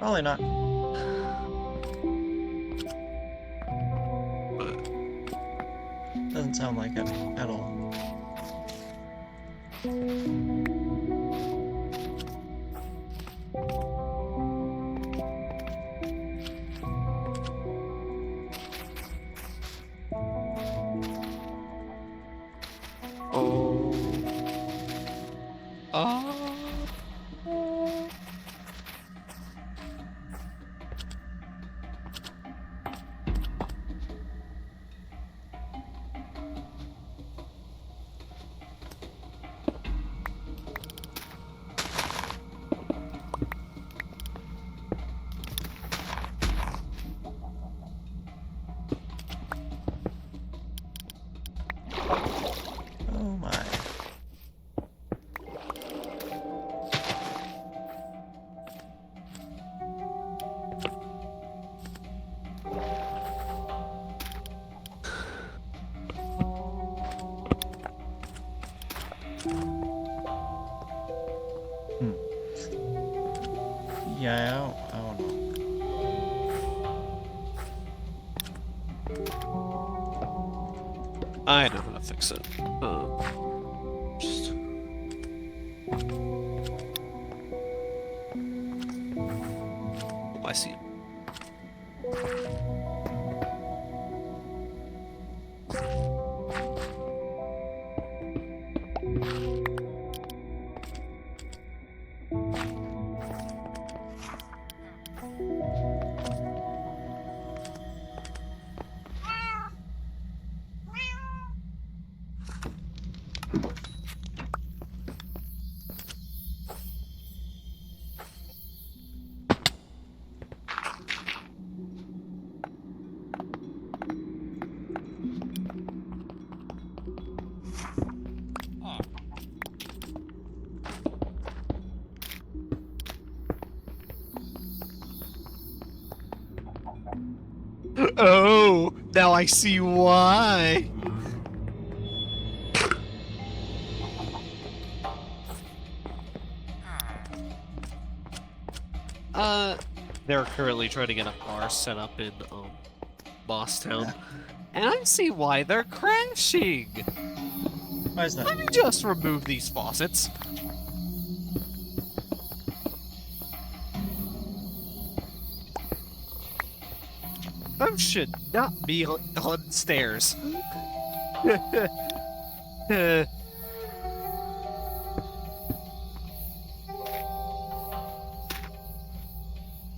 Probably not. Doesn't sound like it at all. Oh. Oh my. Yeah, I don't know. I know how to fix it. Just... Oh, I see. Oh, now I see why. They're currently trying to get a bar set up in, Bosstown. And I see why they're crashing. Why is that? Let me just remove these faucets. Those should not be on stairs.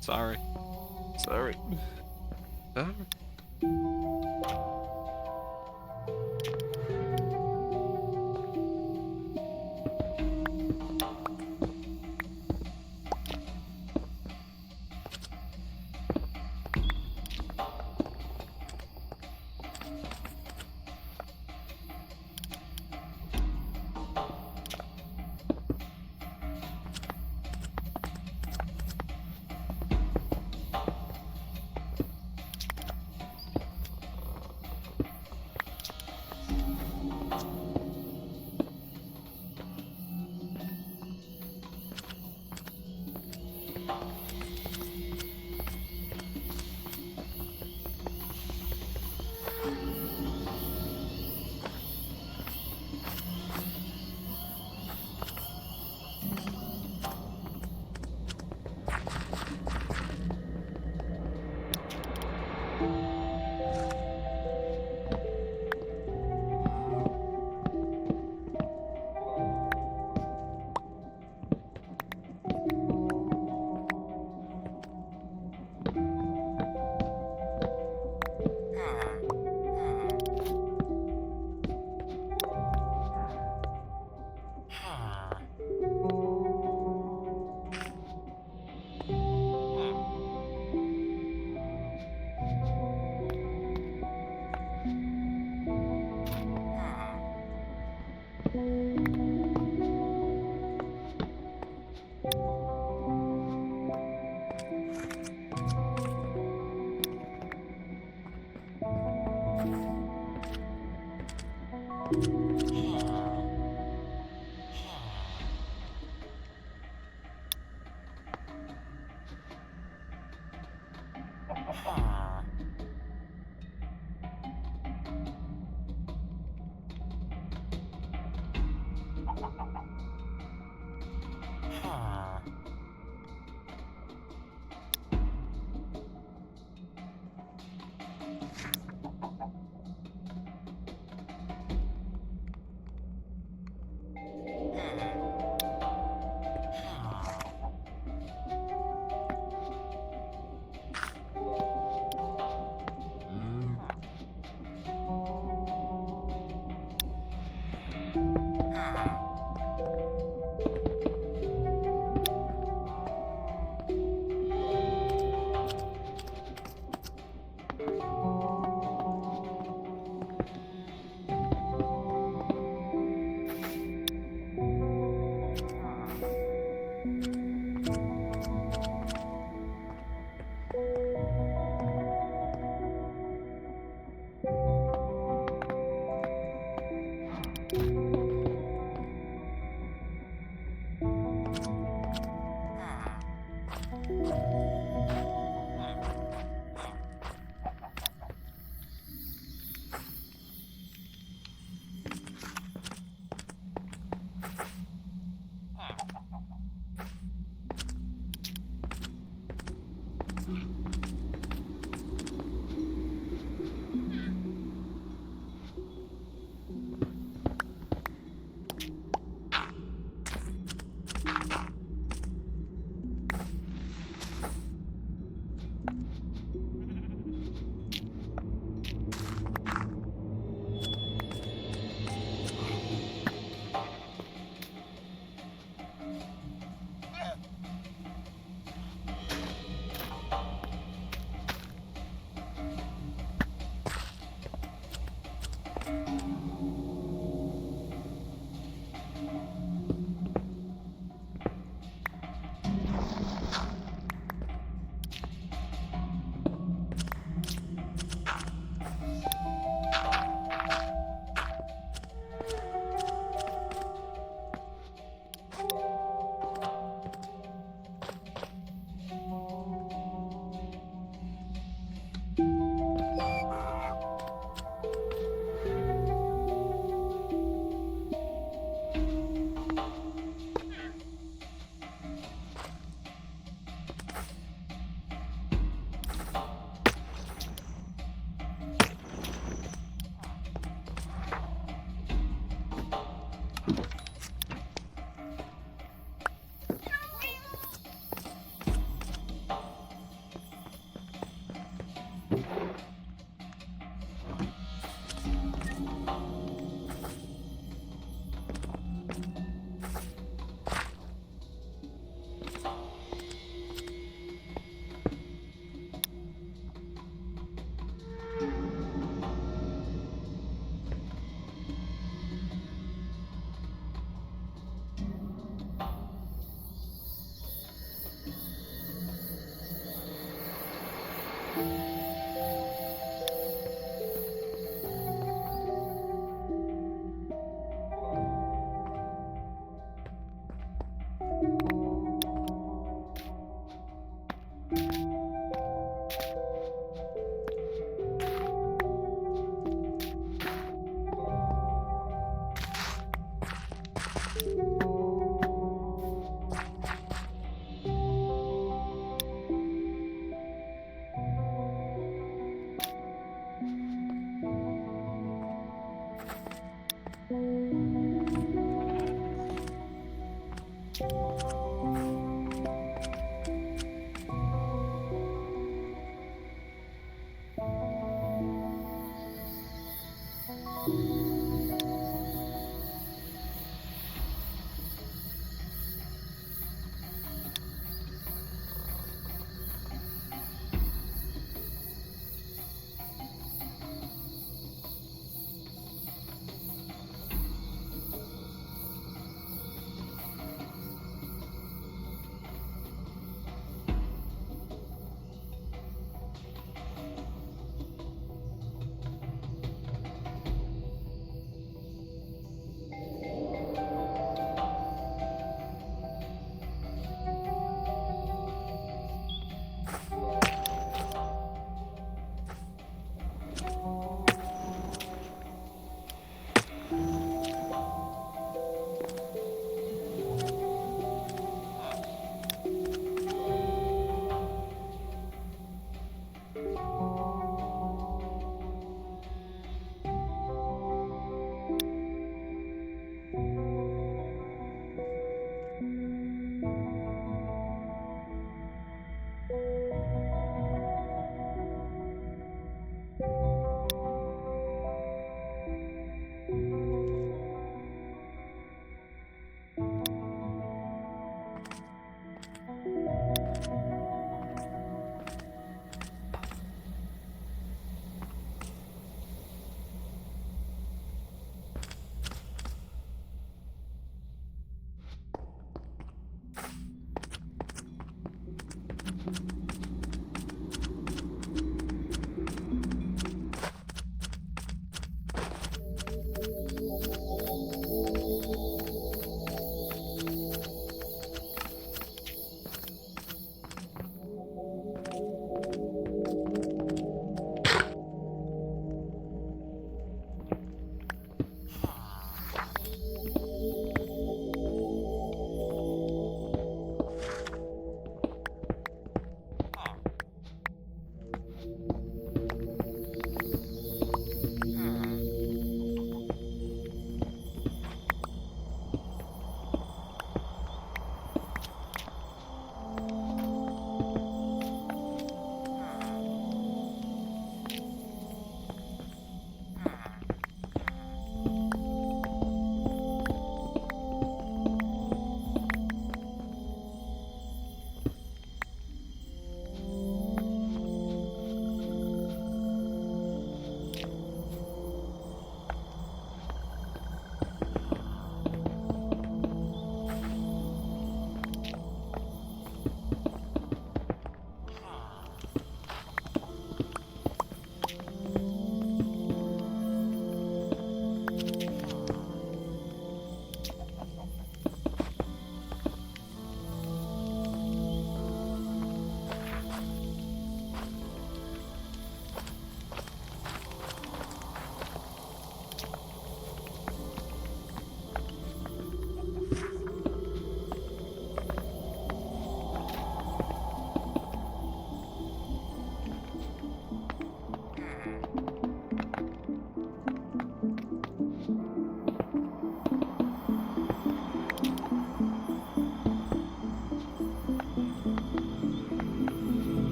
Sorry. Sorry. Sorry.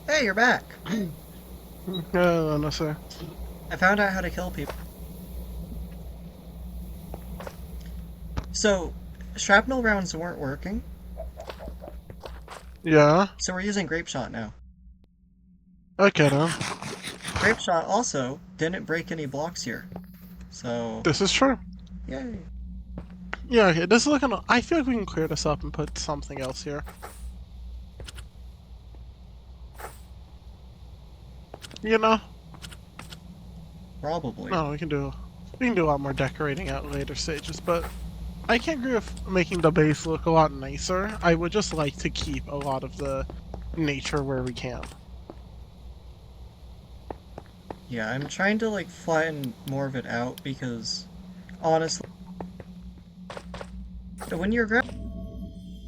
Hey, you're back. Yeah, no, sir. I found out how to kill people. So, shrapnel rounds weren't working, Yeah. so we're using grape shot now. Okay, then. Grape shot also didn't break any blocks here. So, This is true. yay. Yeah, okay, this is looking... I feel like we can clear this up and put something else here. You know? Probably. No, we can do a lot more decorating at later stages, but I can't agree with making the base look a lot nicer. I would just like to keep a lot of the nature where we can. Yeah, I'm trying to like flatten more of it out because honestly, when you're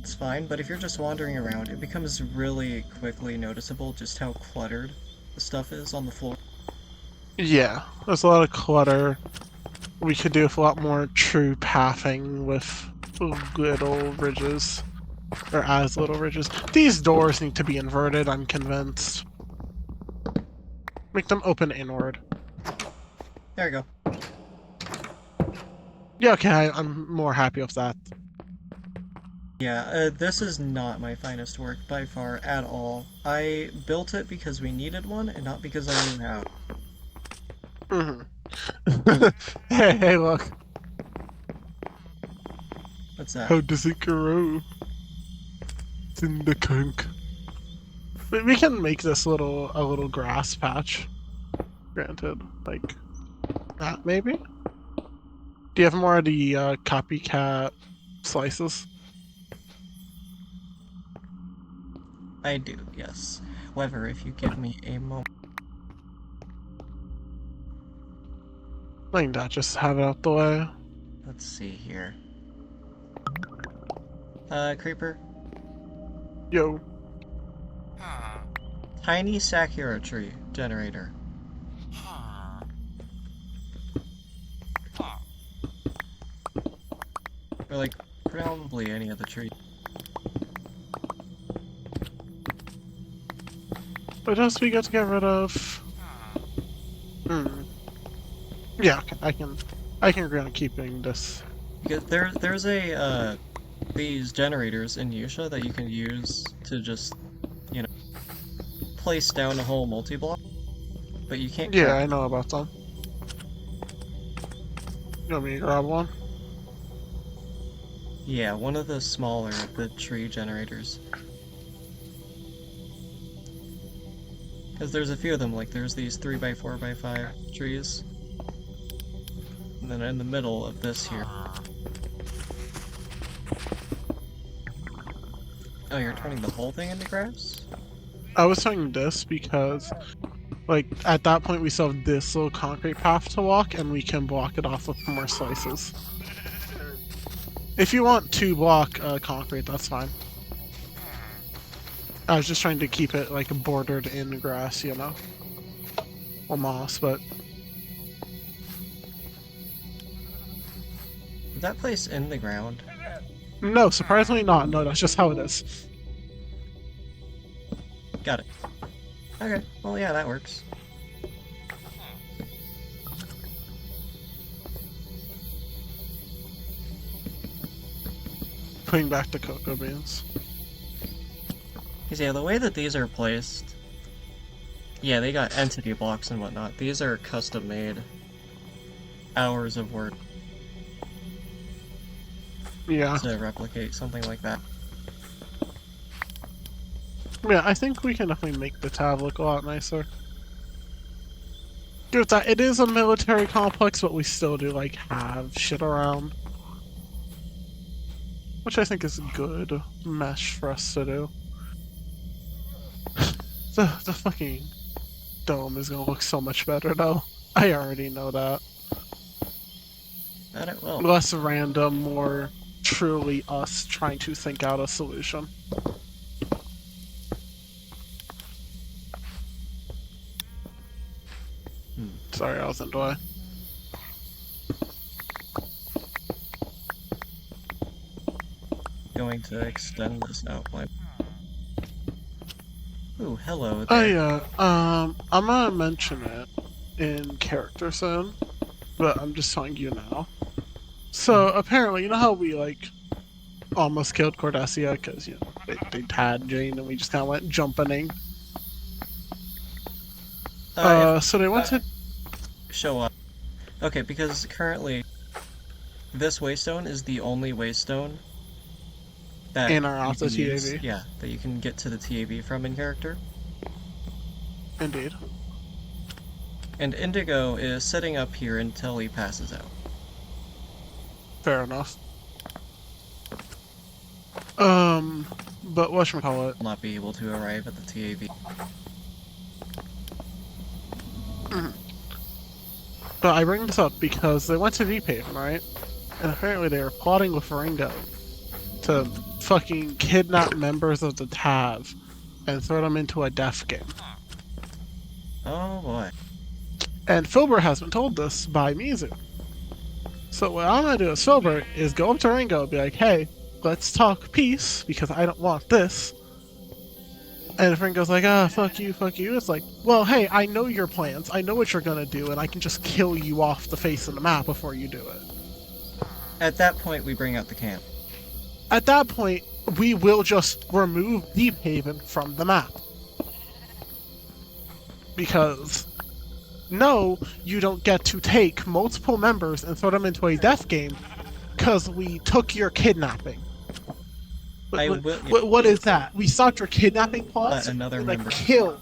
it's fine, but if you're just wandering around, it becomes really quickly noticeable just how cluttered the stuff is on the floor. Yeah, there's a lot of clutter. We could do with a lot more true pathing with little ridges. Or as little ridges. These doors need to be inverted, I'm convinced. Make them open inward. There you go. Yeah, okay, I'm more happy with that. Yeah, this is not my finest work by far at all. I built it because we needed one and not because I knew how. Mm-hmm. Hey, look. What's that? How does it grow? It's in the conch. We can make this a little grass patch. Granted, like that maybe. Do you have more of the copycat slices? I do, yes. However, if you give me a moment. Like that, just have it out the way. Let's see here. Creeper. Yo. Tiny Sakura tree generator. Or like, probably any of the trees. What else we got to get rid of? Yeah, okay, I can agree on keeping this. Because there's a, these generators in Yusha that you can use to just, you know, place down a whole multi-block, but you can't Yeah, craft. I know about them. You want me to grab one? Yeah, one of the smaller, the tree generators. Because there's a few of them, like there's these 3x4x5 trees. And then in the middle of this here. Oh, you're turning the whole thing into grass? I was saying this because, like, at that point we still have this little concrete path to walk, and we can block it off with more slices. If you want 2-block concrete, that's fine. I was just trying to keep it like bordered in grass, you know, or moss, but Is that place in the ground? no, surprisingly not. No, that's just how it is. Got it. Okay, well yeah, that works. Putting back the cocoa beans. Because yeah, the way that these are placed... Yeah, they got entity blocks and whatnot. These are custom made. Hours of work Yeah. to replicate something like that. Yeah, I think we can definitely make the tab look a lot nicer. Dude, that it is a military complex, but we still do like have shit around, which I think is good mesh for us to do. The fucking dome is gonna look so much better though. I already know that. That it will. Less random, more truly us trying to think out a solution. Sorry, I was in the way. Going to extend this outline. Ooh, hello Oh there. yeah, I'm gonna mention it in character soon, but I'm just telling you now. So apparently, you know how we like almost killed Cordesia because you know they had Jane and we just kind of went jumping. So they went to Show up. Okay, because currently this waystone is the only waystone that in or you out the can use- TAV. Yeah, that you can get to the TAV from in character. Indeed. And Indigo is sitting up here until he passes out. Fair enough. But whatchamacallit? Will not be able to arrive at the TAV. But I bring this up because they went to V-Pave, right? And apparently they were plotting with Ringo to fucking kidnap members of the TAV and throw them into a death game. Oh boy. And Filbert has been told this by Mizu. So what I'm gonna do as Filbert is go up to Ringo and be like, hey, let's talk peace because I don't want this. And if Ringo's like, fuck you, it's like, well, hey, I know your plans, I know what you're gonna do, and I can just kill you off the face of the map before you do it. At that point, we bring out the camp. At that point, we will just remove Deep Haven from the map. Because, no, you don't get to take multiple members and throw them into a death game because we took your kidnapping. What is that? We stopped your kidnapping plots? Another and, member. Kill.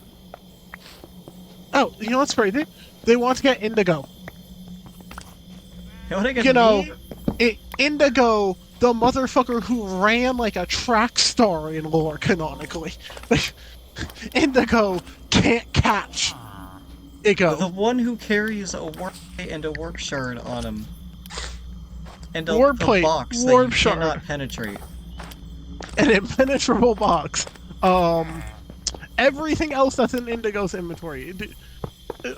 Oh, you know what's crazy? They want to get Indigo. You wanna get You know, me? Indigo, the motherfucker who ran like a track star in lore canonically. Like, Indigo can't catch The Igo. one who carries a warp plate and a warp shard on him. And a Warp the plate, box warp that you shard. cannot penetrate. An impenetrable box. Everything else that's in Indigo's inventory.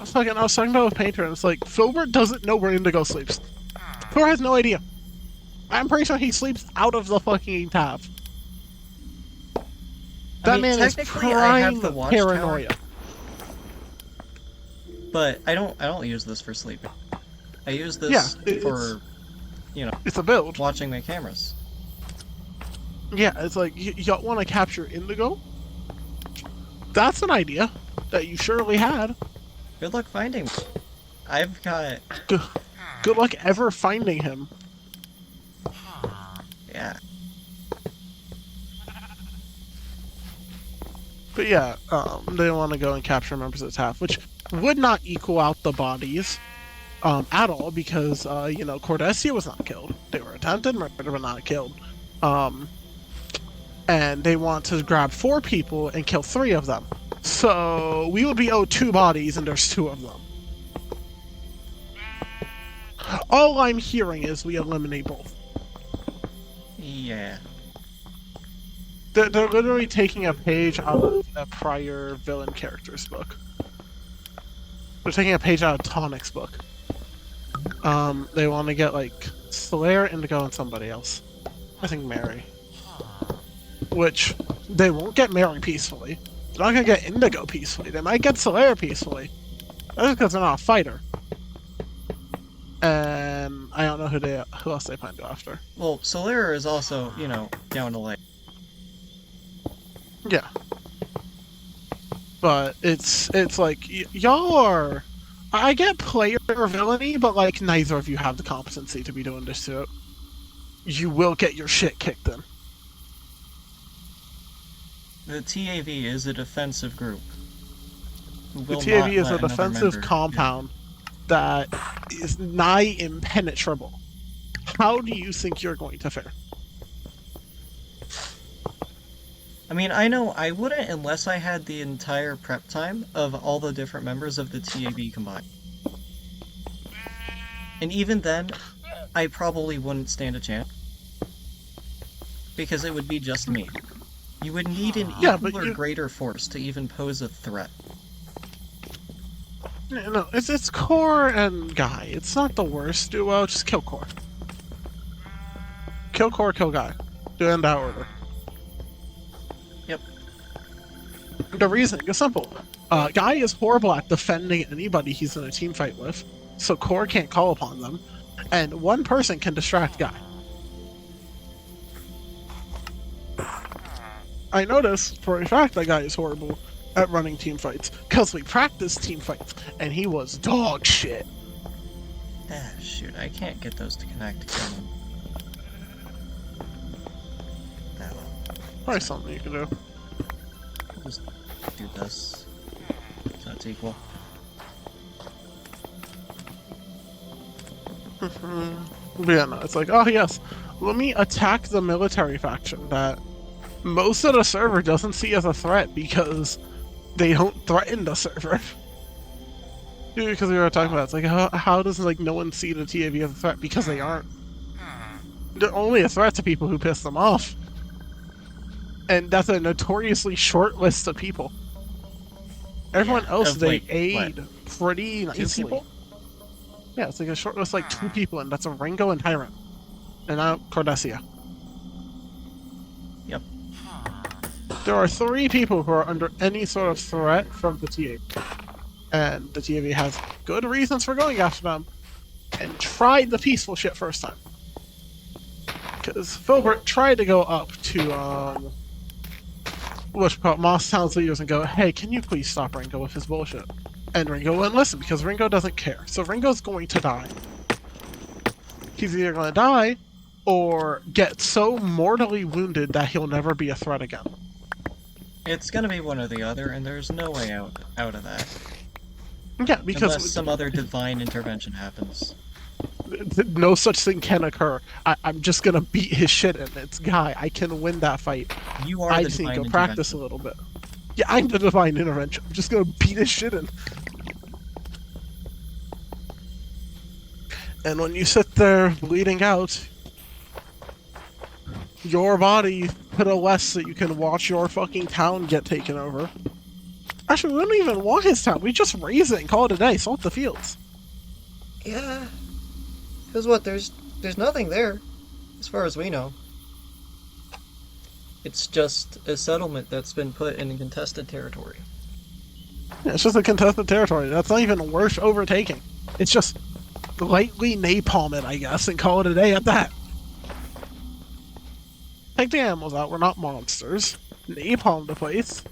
Fucking, I was talking about with Painter, and it's like, Filbert doesn't know where Indigo sleeps. Thor has no idea. I'm pretty sure he sleeps out of the fucking tab. That man is technically, I have prime the watchtower, paranoia. but I don't use this for sleeping. I use this Yeah, for, you know, It's a build. watching the cameras. Yeah, it's like, y'all want to capture Indigo? That's an idea that you surely had. Good luck finding me. I've got... Good luck ever finding him. Yeah. But yeah, they want to go and capture members of the TAF, which would not equal out the bodies at all because, you know, Cordesia was not killed. They were attempted murder, but not killed. And they want to grab 4 people and kill 3 of them. So we would be owed 2 bodies and there's 2 of them. All I'm hearing is we eliminate both. Yeah. They're literally taking a page out of a prior villain character's book. They're taking a page out of Tonic's book. They want to get like Slayer, Indigo, and somebody else. I think Mary. Which they won't get Mary peacefully. They're not gonna get Indigo peacefully. They might get Slayer peacefully. That's because they're not a fighter. And I don't know who else they plan to go after. Well, Solera is also, you know, down to lay. Yeah. But it's like y'all are. I get player villainy, but like neither of you have the competency to be doing this to it. You will get your shit kicked in. The TAV is a defensive group. The TAV is a defensive compound that is nigh impenetrable. How do you think you're going to fare? I mean, I know I wouldn't unless I had the entire prep time of all the different members of the TAV combined. And even then, I probably wouldn't stand a chance. Because it would be just me. You would need an equal or greater force to even pose a threat. No, it's Core and Guy. It's not the worst duo, just kill Core. Kill Core, kill Guy. Do it in that order. Yep. The reasoning is simple. Guy is horrible at defending anybody he's in a team fight with, so Core can't call upon them, and one person can distract Guy. I notice for a fact that Guy is horrible at running team fights, because we practiced team fights, and he was dog shit. Ah, shoot, I can't get those to connect again. Ah, well. Probably something you can do. I'll just do this. So it's equal. But yeah, no, it's like, oh yes, let me attack the military faction that most of the server doesn't see as a threat because they don't threaten the server. Because we were talking about, it's like, how does like no one see the TAV as a threat? Because they aren't. They're only a threat to people who piss them off. And that's a notoriously short list of people. Everyone else they aid pretty nicely. 2 people? Yeah, it's like a short list, like 2 people, and that's a Ringo and Tyrant. And now Cordesia. Yep. There are 3 people who are under any sort of threat from the TAV. And the TAV has good reasons for going after them, and tried the peaceful shit first time. Because Filbert tried to go up to, Moss Town's leaders and go, hey, can you please stop Ringo with his bullshit? And Ringo wouldn't listen, because Ringo doesn't care. So Ringo's going to die. He's either going to die, or get so mortally wounded that he'll never be a threat again. It's gonna be one or the other, and there's no way out of that. Yeah, because unless some other divine intervention happens. No such thing can occur. I'm just gonna beat his shit in. It's Guy. I can win that fight. You are I the just need divine to go practice a little bit. Yeah, I'm the divine intervention. I'm just gonna beat his shit in. And when you sit there bleeding out, your body put a less so you can watch your fucking town get taken over. Actually, we don't even want his town. We just raise it and call it a day. Salt the fields. Yeah. Because what, there's nothing there, as far as we know. It's just a settlement that's been put in contested territory. Yeah, it's just a contested territory. That's not even worth overtaking. It's just lightly napalm it, I guess, and call it a day at that. Take the animals out. We're not monsters. Napalm the place.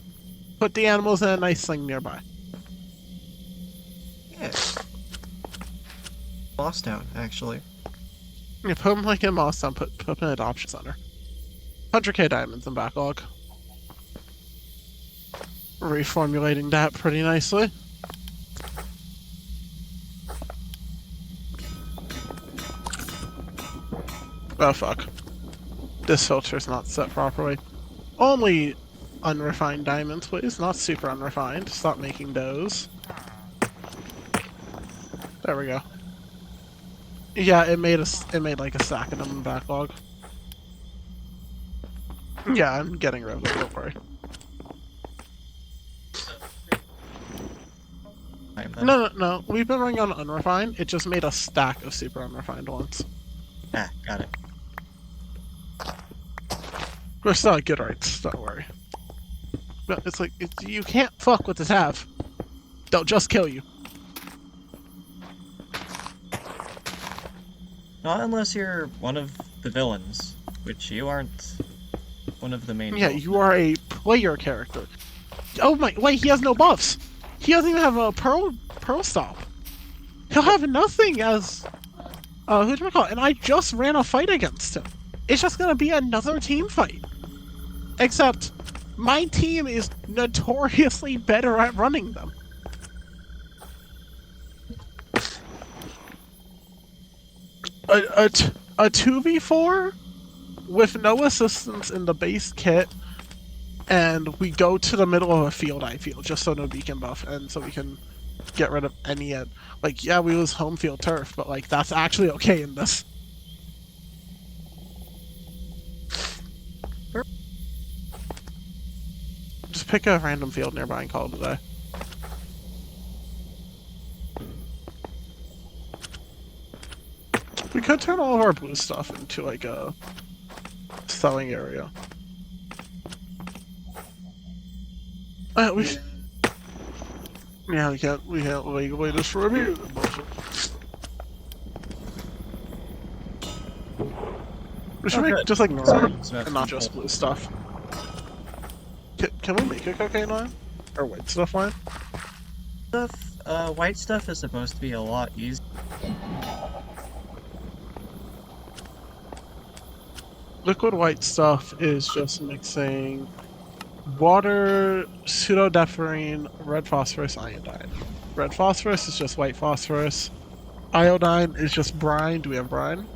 Put the animals in a nice thing nearby. Yeah. Moss Town, actually. Yeah, put them like in Moss Town. Put them in an adoption center. 100k diamonds in backlog. Reformulating that pretty nicely. Oh fuck. This filter's not set properly. Only unrefined diamonds, please. Not super unrefined. Stop making those. There we go. Yeah, it made like a stack of them in backlog. Yeah, I'm getting rid of it, don't worry. No. We've been running on unrefined. It just made a stack of super unrefined ones. Ah, got it. We're still at good rates, don't worry. But it's like, you can't fuck with the tab. They'll just kill you. Not unless you're one of the villains, which you aren't one of the main Yeah, villains. you are a player character. Oh my, wait, he has no buffs. He doesn't even have a pearl stop. He'll have nothing as, who'd and I just ran a fight against him. It's just gonna be another team fight. Except, my team is notoriously better at running them. A 2v4 with no assistance in the base kit, and we go to the middle of a field, I feel, just so no beacon buff, and so we can get rid of any, like, yeah, we lose home field turf, but, like, that's actually okay in this. Just pick a random field nearby and call it a day. We could turn all of our blue stuff into, like, a selling area. Yeah, we can't legally distribute. We should make good. just like normal So that's and not just blue stuff. Can we make a cocaine line? Or white stuff line? White stuff is supposed to be a lot easier. Liquid white stuff is just mixing water, pseudodephyrine, red phosphorus, iodine. Red phosphorus is just white phosphorus. Iodine is just brine. Do we have brine?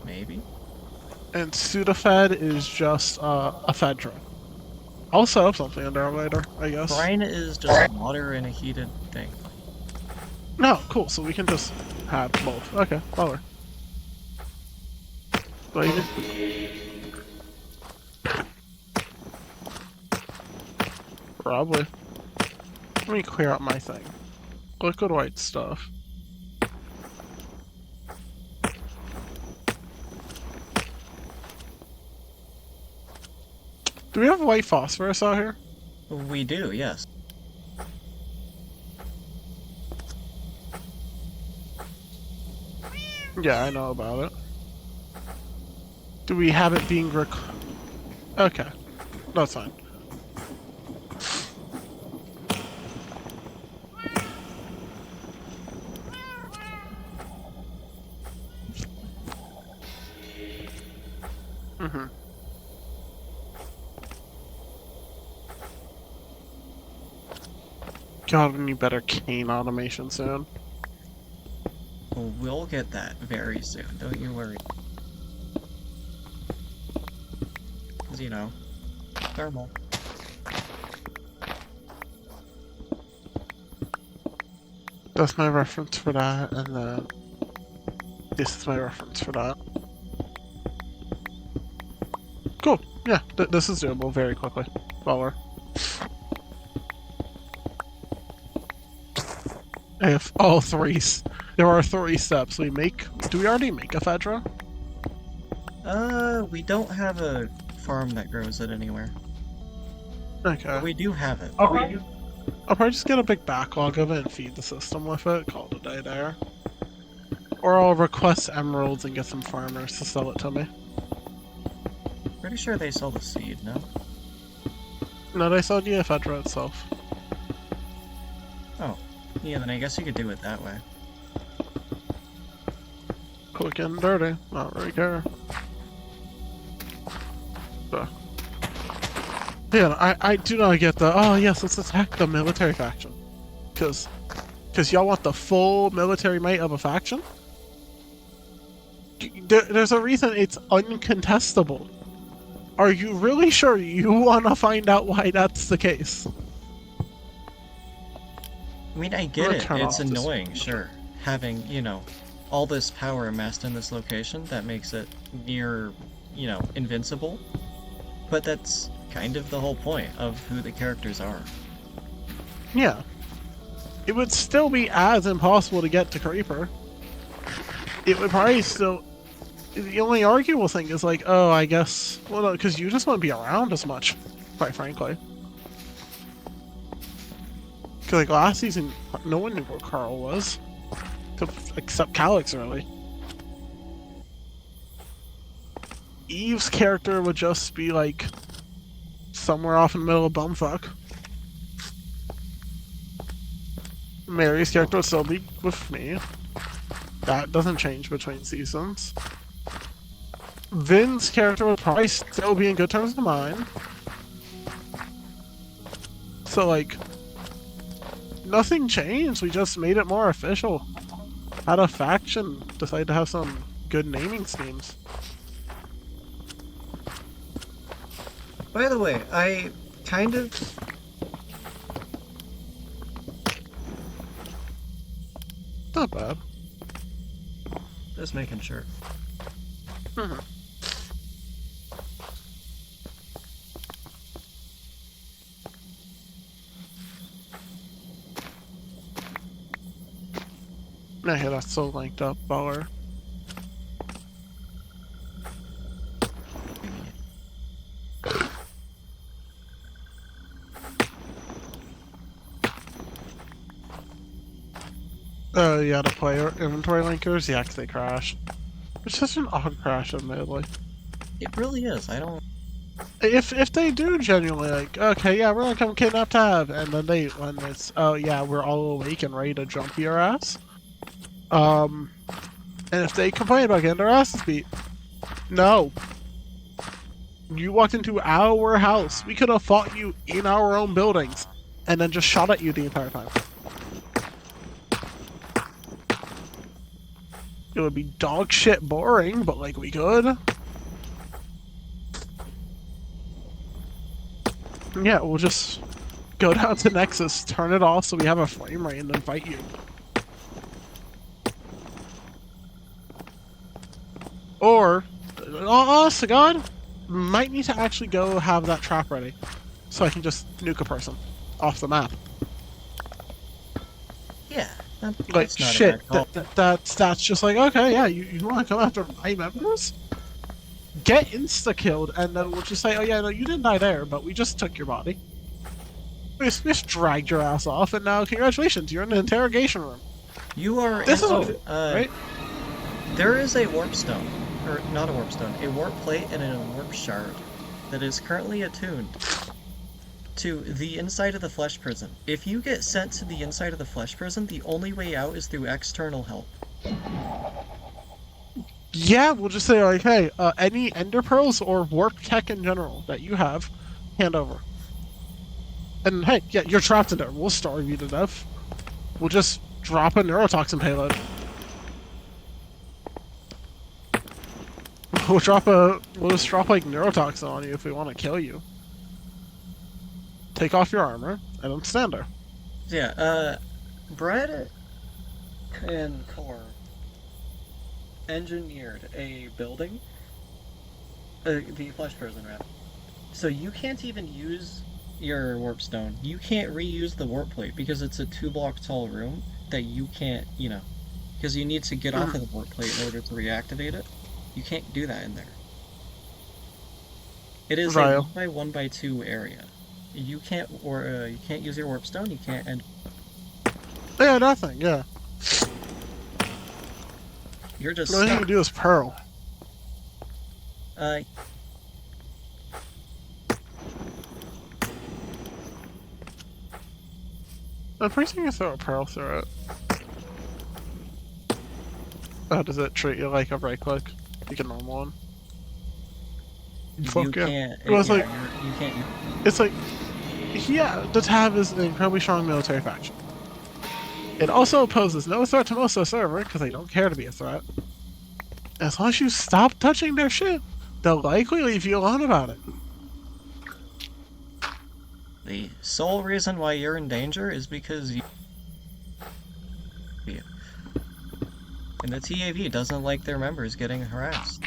Maybe. And Sudafed is just ephedra. I'll set up something in there later, I guess. Brine is just water in a heated thing. No, cool. So we can just have both. Okay, follow. Probably. Let me clear out my thing. Liquid white stuff. Do we have white phosphorus out here? We do, yes. Yeah, I know about it. Do we have it being Okay. That's fine. Mm-hmm. God, we need better cane automation soon. We'll get that very soon, don't you worry. Because, you know, thermal. That's my reference for that, and then this is my reference for that. Cool. Yeah, this is doable very quickly. Follower. I have all three. There are 3 steps. Do we already make ephedra? We don't have a farm that grows it anywhere. Okay. But we do have it. I'll probably just get a big backlog of it and feed the system with it. Call it a day there. Or I'll request emeralds and get some farmers to sell it to me. Pretty sure they sell the seed, no? No, they sell the ephedra itself. Oh. Yeah, then I guess you could do it that way. Quick and dirty. Not really care. So. Yeah, I do not get the, oh yes, let's attack the military faction. Cause y'all want the full military might of a faction? There's a reason it's uncontestable. Are you really sure you want to find out why that's the case? I mean, I get it. Turn It's off this. annoying, sure. Having, you know, all this power amassed in this location that makes it near you know, invincible. But that's kind of the whole point of who the characters are. Yeah. It would still be as impossible to get to Creeper. It would probably still... The only arguable thing is like, oh, I guess... Well, no, because you just won't be around as much, quite frankly. Because like last season, no one knew where Carl was. Except Calyx, really. Eve's character would just be like... somewhere off in the middle of bumfuck. Mary's character would still be with me. That doesn't change between seasons. Vin's character would probably still be in good terms with mine. So, like, nothing changed. We just made it more official. Had a faction decide to have some good naming schemes. By the way, I kind of... Not bad. Just making sure. Mm-hmm. Yeah, that's so linked up, Bauer. Yeah, the player inventory linkers, yeah, 'cause they crash. It's just an odd crash, admittedly. It really is, I don't... If they do genuinely, like, okay, yeah, we're gonna come kidnap Tab, and then when it's, oh yeah, we're all awake and ready to jump your ass. And if they complain about getting their asses beat, no. You walked into our house. We could have fought you in our own buildings, and then just shot at you the entire time. It would be dog shit boring, but like we could. Yeah, we'll just go down to Nexus, turn it off so we have a frame rate, and then fight you. Or, honest to God, might need to actually go have that trap ready, so I can just nuke a person off the map. Yeah, Like, that's not shit, a bad call. that's just like, okay, yeah, you want to come after my members? Get insta-killed, and then we'll just say, oh yeah, no, you didn't die there, but we just took your body. We just dragged your ass off, and now, congratulations, you're in an interrogation room. You are... This is right? There is a warp stone, or not a warp stone, a warp plate and a warp shard that is currently attuned to the inside of the flesh prison. If you get sent to the inside of the flesh prison, the only way out is through external help. Yeah, we'll just say, like, hey, any ender pearls or warp tech in general that you have, hand over. And hey, yeah, you're trapped in there. We'll starve you to death. We'll just drop a neurotoxin payload. We'll just drop like neurotoxin on you if we want to kill you. Take off your armor and then stand there. Yeah, Brad and Core engineered a building, the flesh prison rather. So you can't even use your warp stone. You can't reuse the warp plate because it's a 2-block tall room that you can't, you know, because you need to get off of the warp plate in order to reactivate it. You can't do that in there. It is a 1x1x2 area. You can't, you can't use your warp stone. You can't end. Yeah, nothing. Yeah. You're just. The only thing you do is pearl. I'm pretty sure you can throw a pearl through it. How does it treat you like a right click? Like a normal one? You can't. It was like, you can't. it's like, yeah, the Tab is an incredibly strong military faction. It also poses no threat to most of the server because they don't care to be a threat. As long as you stop touching their shit, they'll likely leave you alone about it. The sole reason why you're in danger is because you. And the TAV doesn't like their members getting harassed.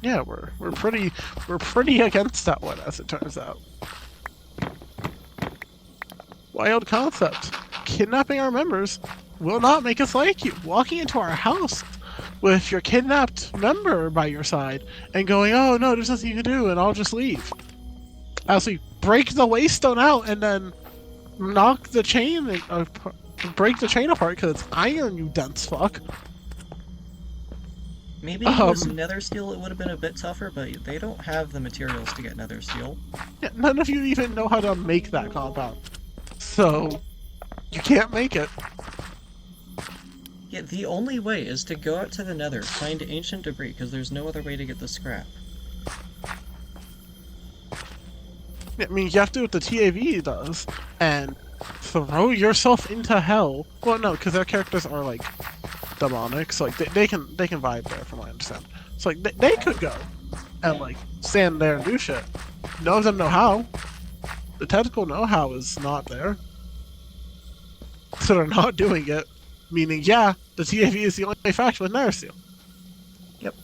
Yeah, we're pretty against that one, as it turns out. Wild concept. Kidnapping our members will not make us like you. Walking into our house with your kidnapped member by your side and going, oh no, there's nothing you can do, and I'll just leave. As we break the waystone out and then knock the chain, break the chain apart because it's iron, you dense fuck. Maybe if it was nether steel, it would have been a bit tougher, but they don't have the materials to get nether steel. Yeah, none of you even know how to make that compound. So, you can't make it. Yeah, the only way is to go out to the nether, find ancient debris, because there's no other way to get the scrap. I mean, you have to do what the TAV does, and throw yourself into hell. Well, no, because their characters are, like, demonic, so, like, they can vibe there, from what I understand. So, like, they could go and, like, stand there and do shit. None of them know how. The technical know-how is not there. So they're not doing it. Meaning, yeah, the TAV is the only faction with nether steel. Yep.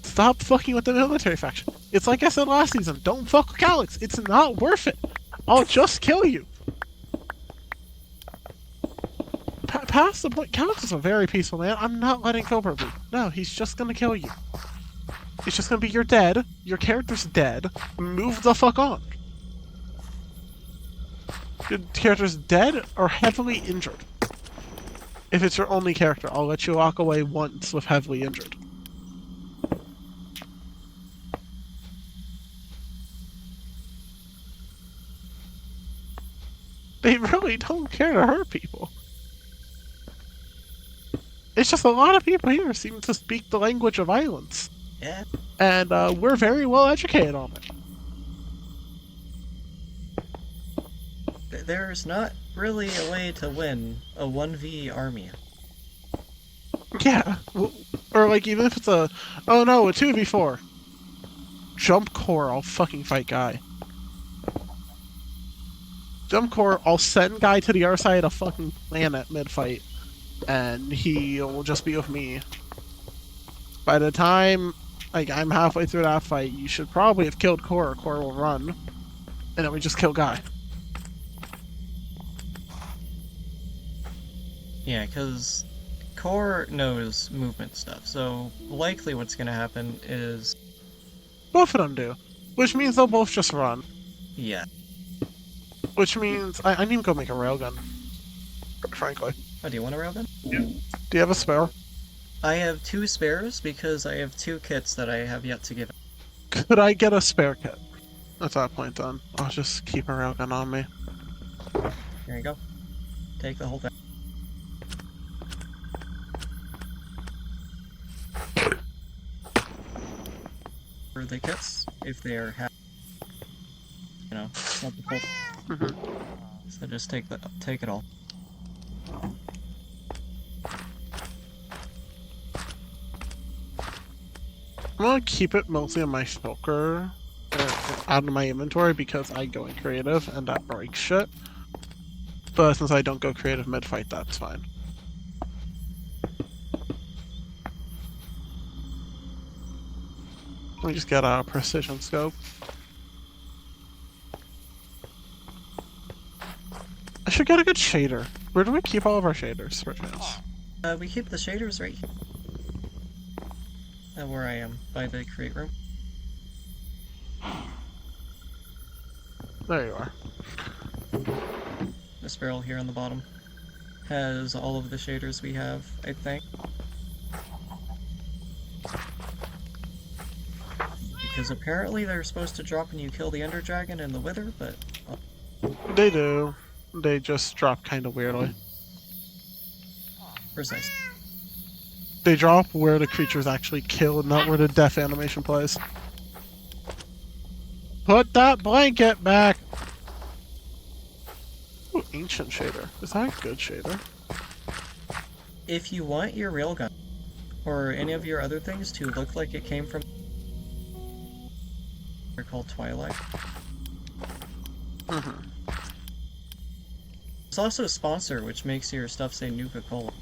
Stop fucking with the military faction. It's like I said last season, don't fuck with Calyx. It's not worth it. I'll just kill you. Past the point, Calyx is a very peaceful man. I'm not letting go purple. No, he's just gonna kill you. It's just gonna be you're dead, your character's dead, move the fuck on. Your character's dead or heavily injured. If it's your only character, I'll let you walk away once with heavily injured. They really don't care to hurt people. It's just a lot of people here seem to speak the language of violence. Yeah. And we're very well educated on it. There's not really a way to win a 1v army. Yeah. Or like even if it's a 2v4. Jump core, I'll fucking fight Guy. Jump core, I'll send Guy to the other side of fucking planet mid-fight. And he will just be with me. By the time I'm halfway through that fight, you should probably have killed Core, or Core will run. And then we just kill Guy. Yeah, because Core knows movement stuff, so likely what's gonna happen is... Both of them do. Which means they'll both just run. Yeah. Which means I need to go make a railgun. Frankly. Oh, do you want a railgun? Yeah. Do you have a spare? I have 2 spares because I have 2 kits that I have yet to give. Could I get a spare kit? At that point then, I'll just keep a railgun on me. Here you go. Take the whole thing. For the kits, if they are not the full. So just take it all. I'm gonna keep it mostly on my shulker out of my inventory because I go in creative and that breaks shit. But since I don't go creative mid-fight, that's fine. Let me just get a precision scope. I should get a good shader. Where do we keep all of our shaders, for chance? We keep the shaders right here. Where I am, by the create room. There you are. This barrel here on the bottom has all of the shaders we have, I think. Because apparently they're supposed to drop when you kill the Ender Dragon and the Wither, but... They do. They just drop kind of weirdly. Precise. They drop where the creature's actually killed, not where the death animation plays. Put that blanket back! Ooh, ancient shader. Is that a good shader? If you want your railgun, or any of your other things to look like it came from... They're called Twilight. It's also a sponsor, which makes your stuff say Nuka-Cola.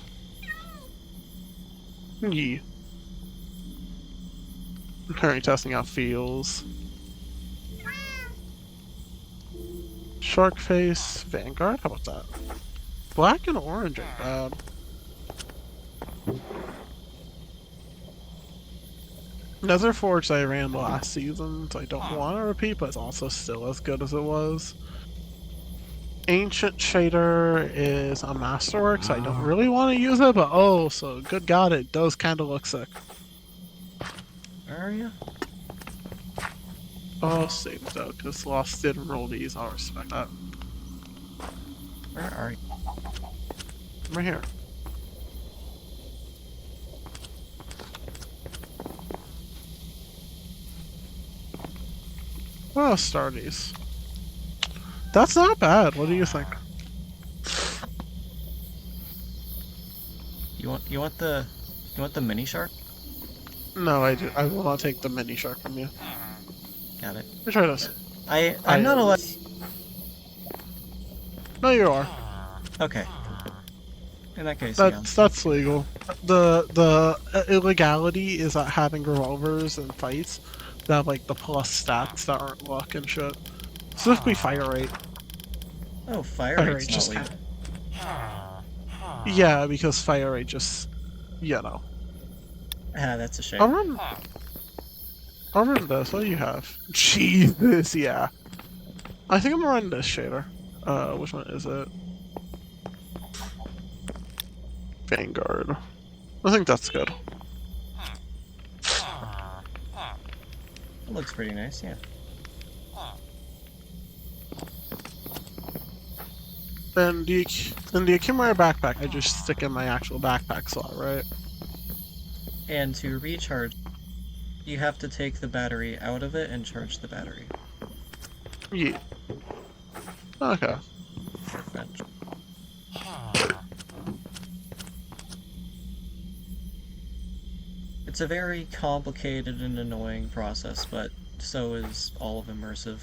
Yeah. I'm currently testing out feels. Shark face, Vanguard. How about that? Black and orange ain't bad. Nether Forge I ran last season, so I don't want to repeat, but it's also still as good as it was. Ancient Shader is a masterwork, so I don't really want to use it, but oh, so good god, it does kind of look sick. Where are you? Oh, saved out, because Lost didn't roll these, I'll respect that. Where are you? I'm right here. Oh, Stardies. That's not bad, what do you think? You want the mini shark? No, I will not take the mini shark from you. Got it. Let me try this. I'm not allowed. No, you are. Okay. In that case, yeah. That's legal. The illegality is that having revolvers and fights that have like the plus stats that aren't luck and shit. Specifically fire rate. Oh, fire Fire rate's rate not just legal. yeah, because fire rate just you know. Ah, that's a shame. I'll run this. What do you have? Jesus, yeah. I think I'm gonna run this shader. Which one is it? Vanguard. I think that's good. It looks pretty nice, yeah. Then the accumulator backpack, I just stick in my actual backpack slot, right? And to recharge, you have to take the battery out of it and charge the battery. Yeah. Okay. Bench. It's a very complicated and annoying process, but so is all of immersive.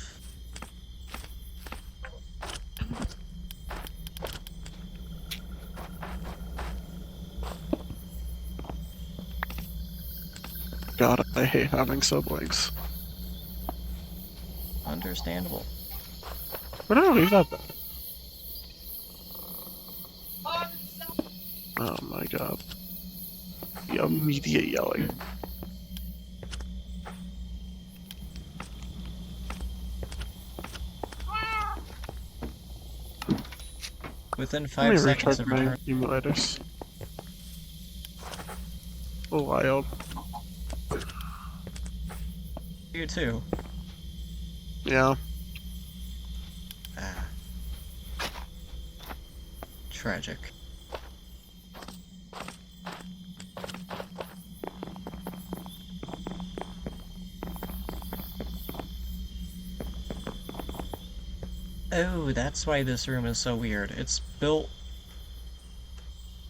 God, I hate having siblings. Understandable. Where did I leave that then? Oh my god. The immediate yelling. Within Let 5 me seconds recharge of my return. emulators. Oh, wild. You too. Yeah. Ah. Tragic. Oh, that's why this room is so weird. It's built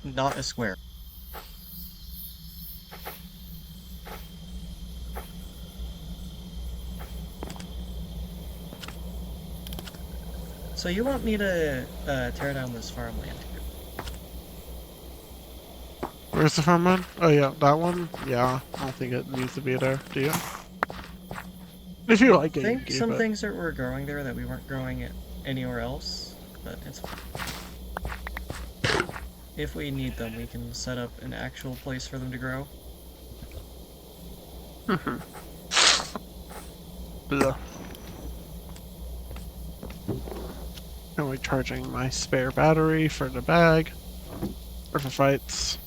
not a square. So you want me to tear down this farmland here? Where's the farmland? Oh yeah, that one? Yeah, I don't think it needs to be there, do you? If you like it, I you think keep some it. things that were growing there that we weren't growing it anywhere else, but it's fine. If we need them, we can set up an actual place for them to grow. Blah. I'm recharging my spare battery for the bag. Or for fights.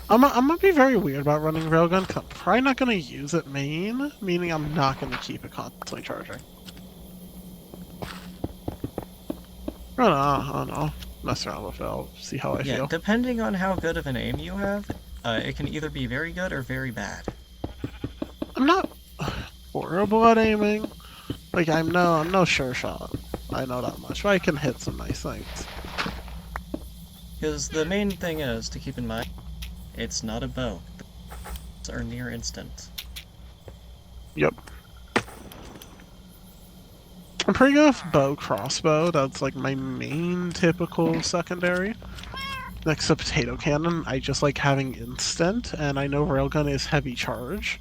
I'm gonna be very weird about running railgun, 'cause I'm probably not gonna use it main, meaning I'm not gonna keep it constantly charging. I don't know. Mess around with it, I'll see how I Yeah, feel. depending on how good of an aim you have, it can either be very good or very bad. I'm not horrible at aiming. Like I'm no sure shot. I know that much, but I can hit some nice things. Because the main thing is to keep in mind, it's not a bow. It's are near instant. Yep. I'm pretty good with bow crossbow. That's like my main typical secondary. next to potato cannon, I just like having instant, and I know railgun is heavy charge.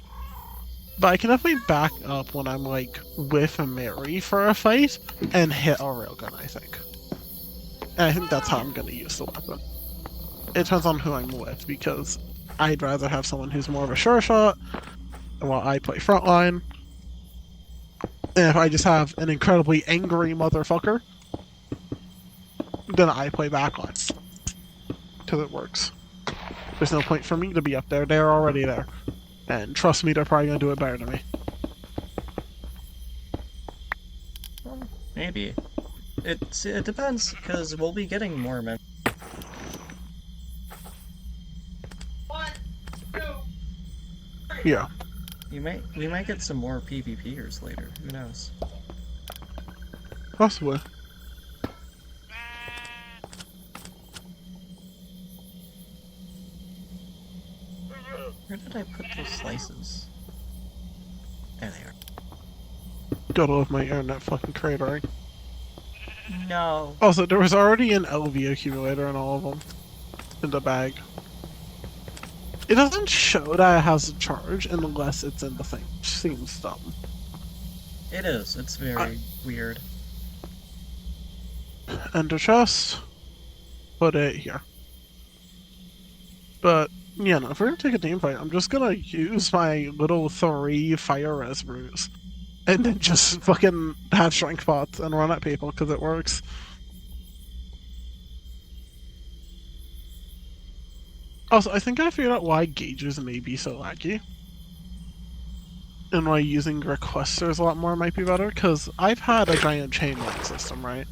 But I can definitely back up when I'm like with Mary for a fight and hit a railgun, I think. And I think that's how I'm gonna use the weapon. It depends on who I'm with, because I'd rather have someone who's more of a sure shot while I play frontline. And if I just have an incredibly angry motherfucker, then I play backline. Because it works. There's no point for me to be up there. They're already there. And trust me, they're probably going to do it better than me. Well, maybe. It depends, because we'll be getting more men. Yeah. We might get some more PvPers later. Who knows? Possibly. Where did I put those slices? There they are. Gotta love my internet fucking cratering. No. Also, there was already an LV accumulator in all of them. In the bag. It doesn't show that it has a charge unless it's in the thing, which seems dumb. It is. It's very weird. Ender chest. Put it here. But, yeah, no, if we're gonna take a team fight, I'm just gonna use my little 3 fire res brews. And then just fucking have strength pots and run at people, because it works. Also, I think I figured out why gauges may be so laggy. And why using requesters a lot more might be better, because I've had a giant chain link system, right?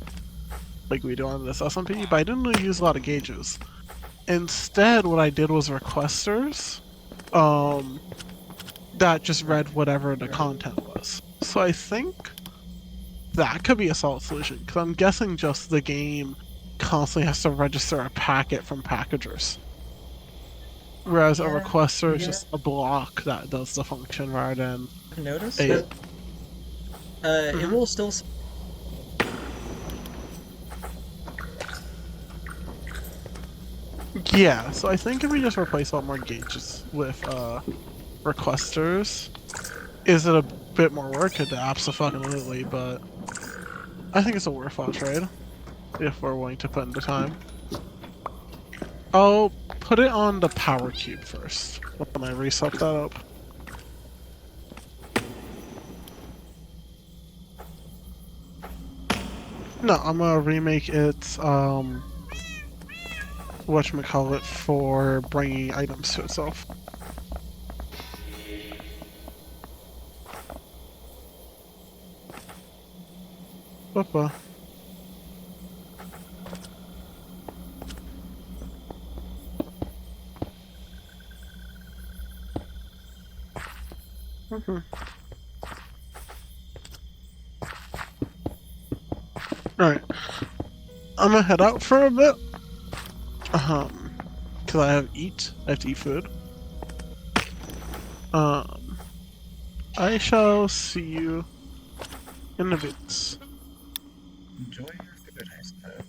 Like we do on this SMP, but I didn't really use a lot of gauges. Instead, what I did was requesters, that just read whatever the content was. So I think that could be a solid solution, because I'm guessing just the game constantly has to register a packet from packagers. Whereas a requester is just a block that does the function rather than Notice? a... It will still... Yeah, so I think if we just replace a lot more gauges with requesters, is it a bit more work? It absolutely, but I think it's a worthwhile trade if we're willing to put in the time. I'll put it on the power cube first when I reset that up. No, I'm gonna remake it, whatchamacallit, for bringing items to itself. Bye-bye. Alright. I'm gonna head out for a bit. Cause I have to eat food. I shall see you in a bit. Enjoy your food, I suppose.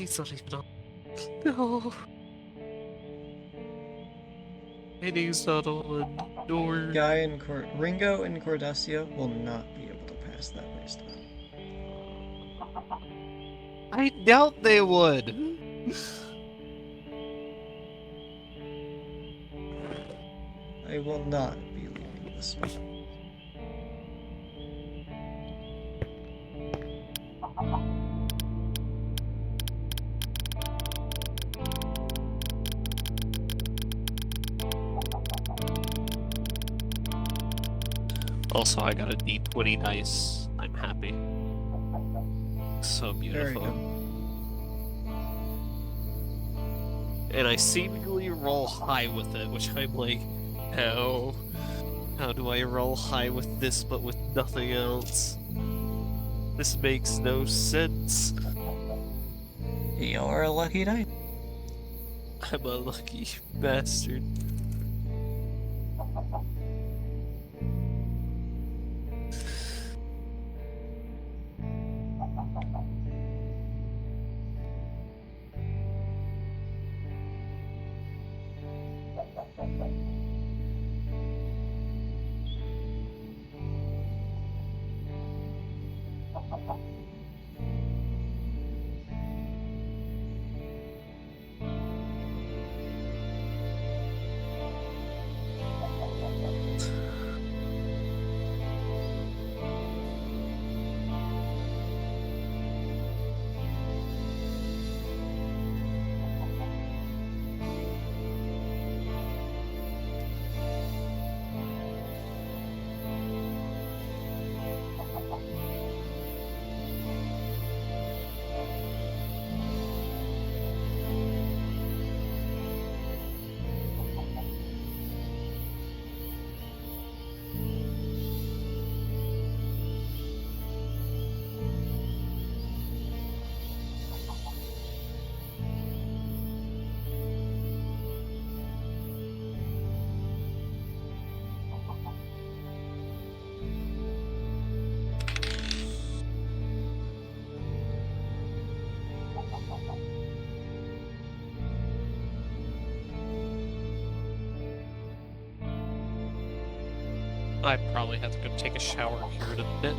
He's not even on. No. And he's not on. Nor. Guy and Ringo and Cordessia will not be able to pass that waste event. I doubt they would. I will not be leaving this one. Also, I got a D20 dice. I'm happy. So Very beautiful. good. And I seemingly roll high with it, which I'm like, how? How do I roll high with this but with nothing else? This makes no sense. You're a lucky dice. I'm a lucky bastard. I probably have to go take a shower here in a bit.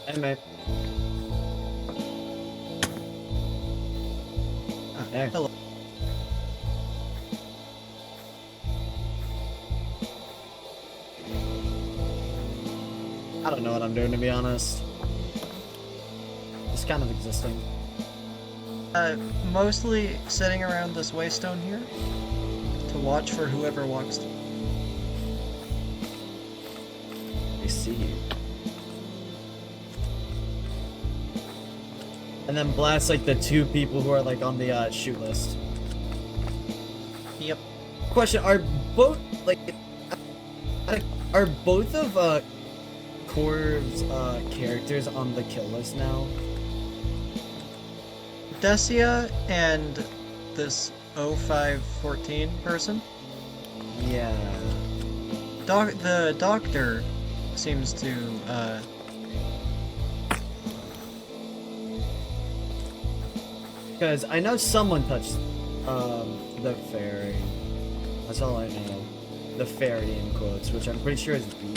Hey, mate. Ah, There. hello. I don't know what I'm doing, to be honest. Just kind of existing. Mostly sitting around this waystone here to watch for whoever walks through. They see you. And then blast, like, the 2 people who are, like, on the, shoot list. Yep. Question, are both, like, are both of, Corv's, characters on the kill list now? Decia and this 0514 person. Yeah. The doctor seems to, Because I know someone touched, the fairy. That's all I know. The fairy in quotes, which I'm pretty sure is B,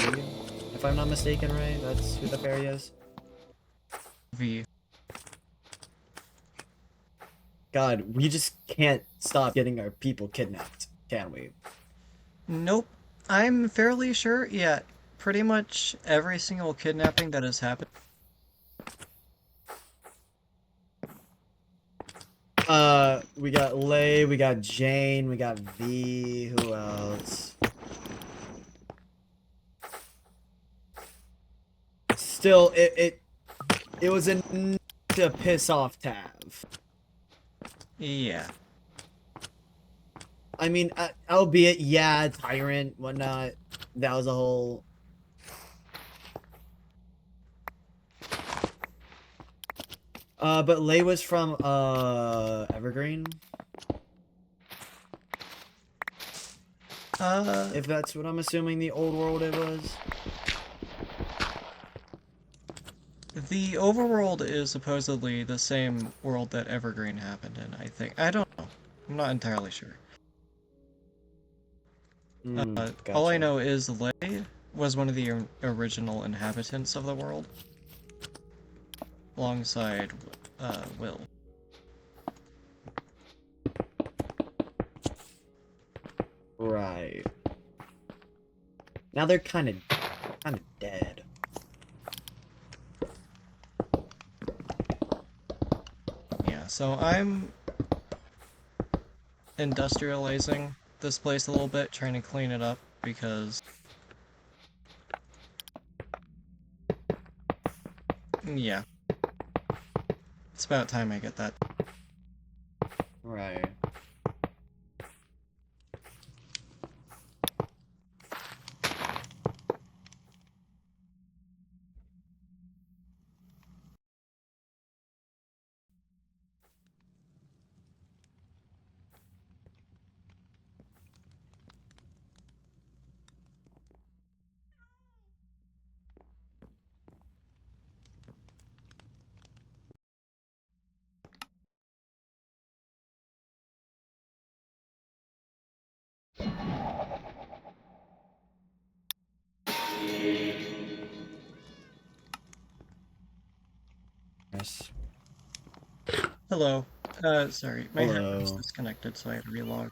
if I'm not mistaken, right? That's who the fairy is? V. God, we just can't stop getting our people kidnapped, can we? Nope. I'm fairly sure, yeah, pretty much every single kidnapping that has happened. We got Lay, we got Jane, we got V, who else? Still, it was enough to piss off Tav. Yeah. I mean, albeit, yeah, Tyrant, whatnot, that was a whole... but Lay was from, Evergreen? If that's what I'm assuming the old world it was. The overworld is supposedly the same world that Evergreen happened in, I think. I don't know. I'm not entirely sure. All I Gotcha. know is Lay was one of the original inhabitants of the world, alongside Will. Right. Now they're kind of dead. Yeah, so I'm industrializing this place a little bit, trying to clean it up, because... yeah. It's about time I get that. Right. Yes. Hello. Sorry. My hair was Hello. disconnected, so I had to relog.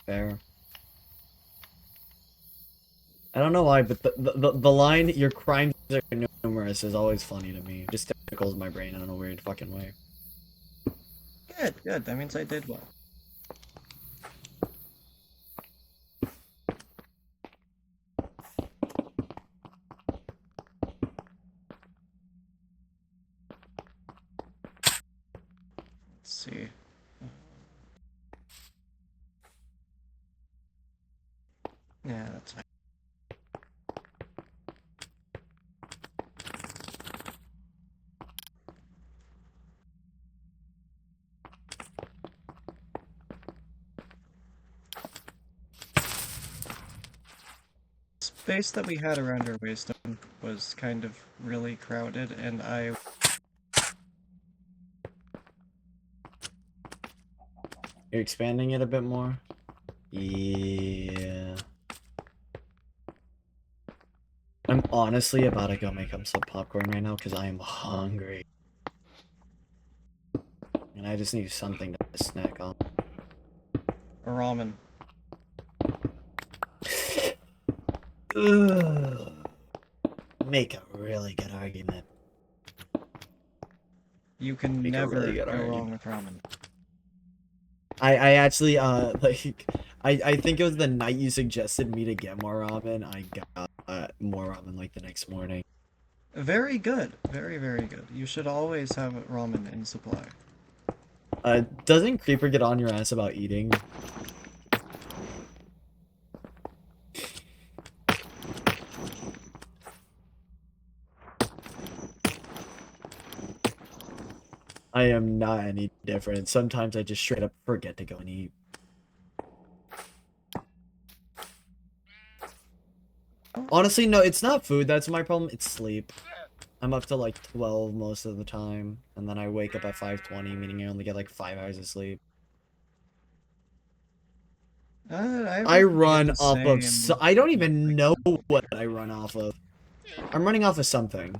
Fair. I don't know why, but the line "your crimes are numerous" is always funny to me. It just tickles my brain in a weird fucking way. Good, good. That means I did well. Let's see. Yeah, that's fine. Space that we had around our waystone was kind of really crowded, and You're expanding it a bit more? Yeah. I'm honestly about to go make up some popcorn right now because I am hungry. And I just need something to snack on. ramen. Ugh. Make a really good argument. You can Make a never really good go wrong argument. with ramen. I actually like I think it was the night you suggested me to get more ramen. I got more ramen like the next morning. Very good. Very, very good. You should always have ramen in supply. Doesn't Creeper get on your ass about eating? I am not any different. Sometimes I just straight up forget to go and eat. Honestly, no, it's not food. That's my problem. It's sleep. I'm up to like 12 most of the time, and then I wake up at 5:20, meaning I only get like 5 hours of sleep. I roughly get run the off of same. I don't with, even like, know what I run off of. I'm running off of something.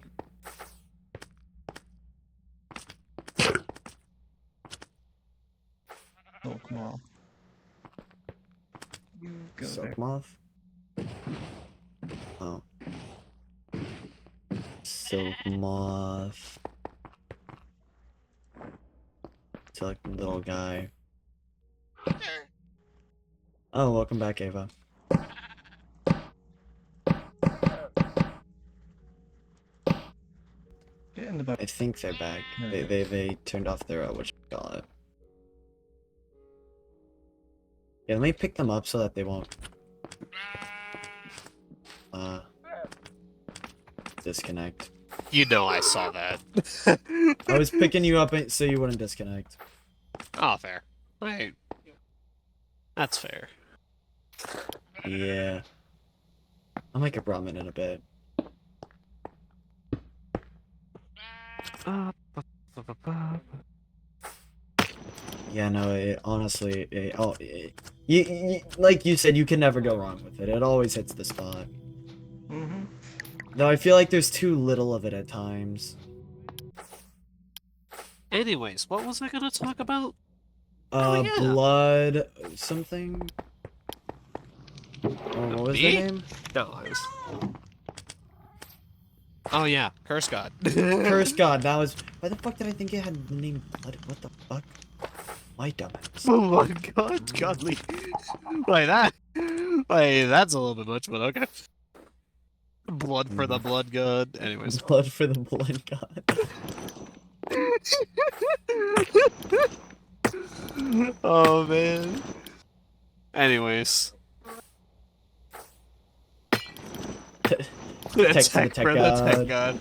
Silk moth. You go there. Silk moth? Oh. Silk moth. Silk little guy. Oh, welcome back, Ava. Get in the boat. I think they're back. There They we go. they turned off their whatchamacallit. Yeah, let me pick them up so that they won't disconnect. You know I saw that. I was picking you up so you wouldn't disconnect. Oh, fair. Right. That's fair. Yeah. I'll make a ramen in a bit. Yeah, no, honestly, like you said, you can never go wrong with it. It always hits the spot. Mm-hmm. Though I feel like there's too little of it at times. Anyways, what was I gonna talk about? Oh, yeah. Blood something? Oh, what was their Me? name? No, I was... Oh, yeah. Curse God. Curse God, that was... Why the fuck did I think it had the name Blood? What the fuck? My dumbass. Oh my god, godly. Like that. Like, that's a little bit much, but okay. Blood for the blood god. Anyways. Blood for the Blood God. Oh, man. Anyways. Text to the tech for god. the tech god.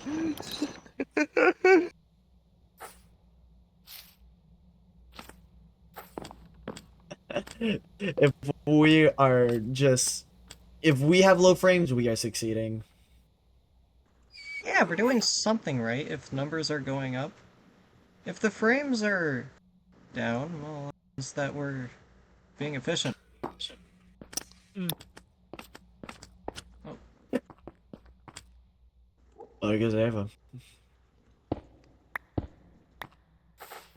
If we are just... If we have low frames, we are succeeding. Yeah, we're doing something right if numbers are going up. If the frames are down, well, it's that we're being efficient. I guess Ava.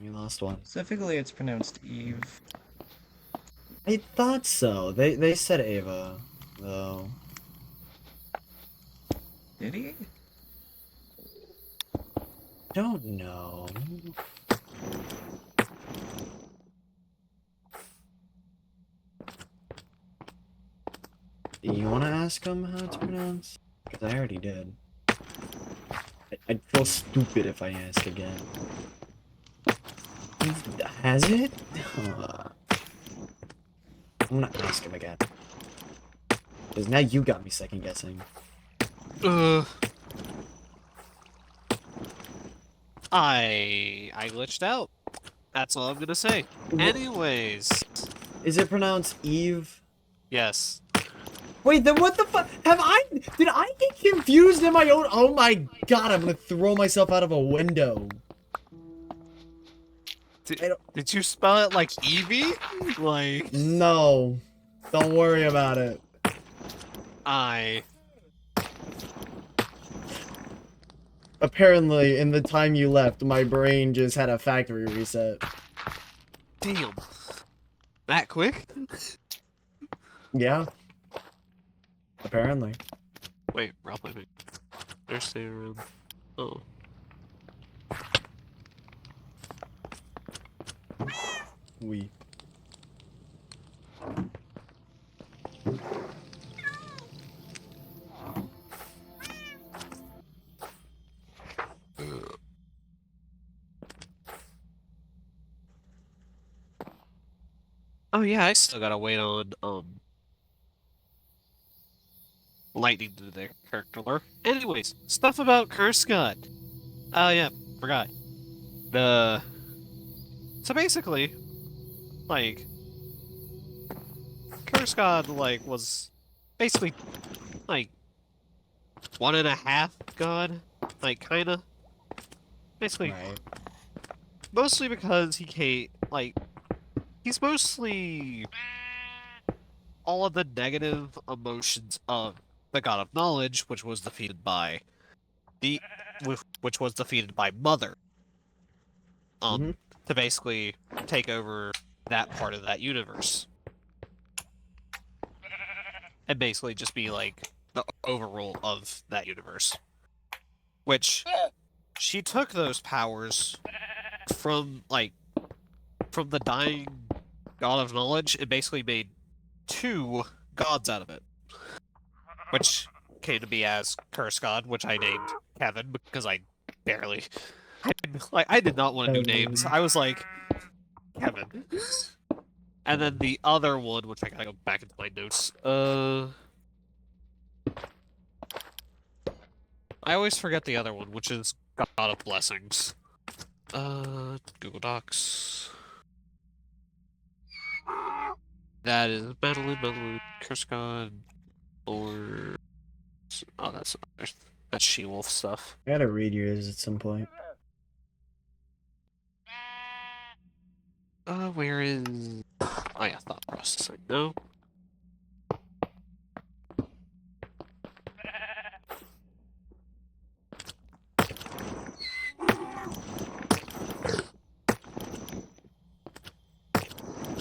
We lost one. Specifically, it's pronounced Eve. I thought so. They said Ava, though. Did he? Don't know. Do you want to ask him how it's pronounced? Because I already did. I'd feel stupid if I ask again. Has it? I'm gonna ask him again. Because now you got me second guessing. I glitched out. That's all I'm gonna say. Anyways, Is it pronounced Eve? yes. Wait, then what the fuck? Did I get confused in my own? Oh my god, I'm gonna throw myself out of a window. Did you spell it like Evie? Like No. Don't worry about it. Apparently, in the time you left, my brain just had a factory reset. Damn. That quick? Yeah. Apparently. Wait, Ralph, wait. There's the room. Oh. We. Oh yeah, I still gotta wait on Lightning to the character lore. Anyways, stuff about Curse God. Oh yeah, forgot. So basically, like Curse God was basically like 1.5 god, kinda. Basically, Right. mostly because he can't he's mostly all of the negative emotions of the God of Knowledge, which was defeated by which was defeated by Mother. To basically take over that part of that universe. And basically just be like the overrule of that universe. Which she took those powers from the dying God of Knowledge and basically made 2 gods out of it. Which came to be as Curse God, which I named Kevin because I did not want to do names. I was like, Kevin. And then the other one, which I gotta go back into my notes. I always forget the other one, which is God of Blessings. Google Docs. That is Madeline, Curse God, or oh, that's She-Wolf stuff. I gotta read yours at some point. Where is? Oh yeah, thought processing. No.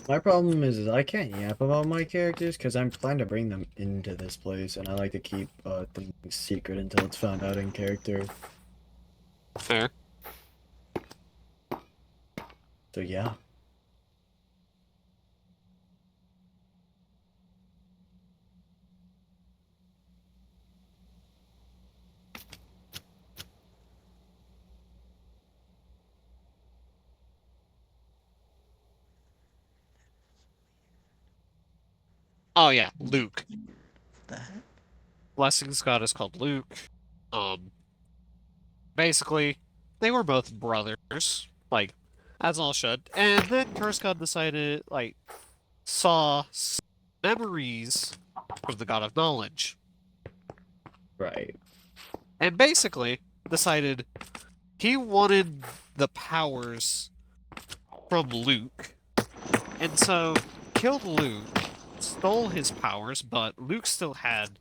My problem is I can't yap about my characters because I'm planning to bring them into this place, and I like to keep things secret until it's found out in character. Fair. So yeah. Oh yeah, Luke. The heck? Blessings God is called Luke. Basically, they were both brothers, as all should. And then Curse God decided, saw memories of the God of Knowledge. Right. And basically decided he wanted the powers from Luke. And so killed Luke stole his powers, but Luke still had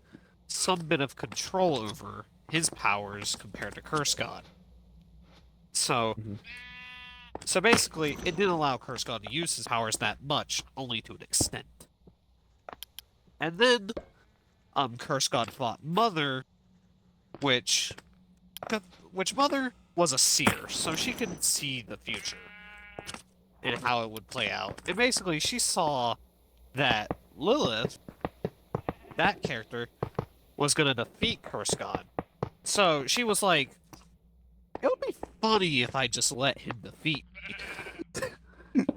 some bit of control over his powers compared to Curse God. So, Mhm. so basically, it didn't allow Curse God to use his powers that much, only to an extent. And then, Curse God fought Mother, which Mother was a seer, so she could see the future and how it would play out. And basically, she saw that Lilith, that character, was gonna defeat Curse God. So she was like, it would be funny if I just let him defeat me. And that's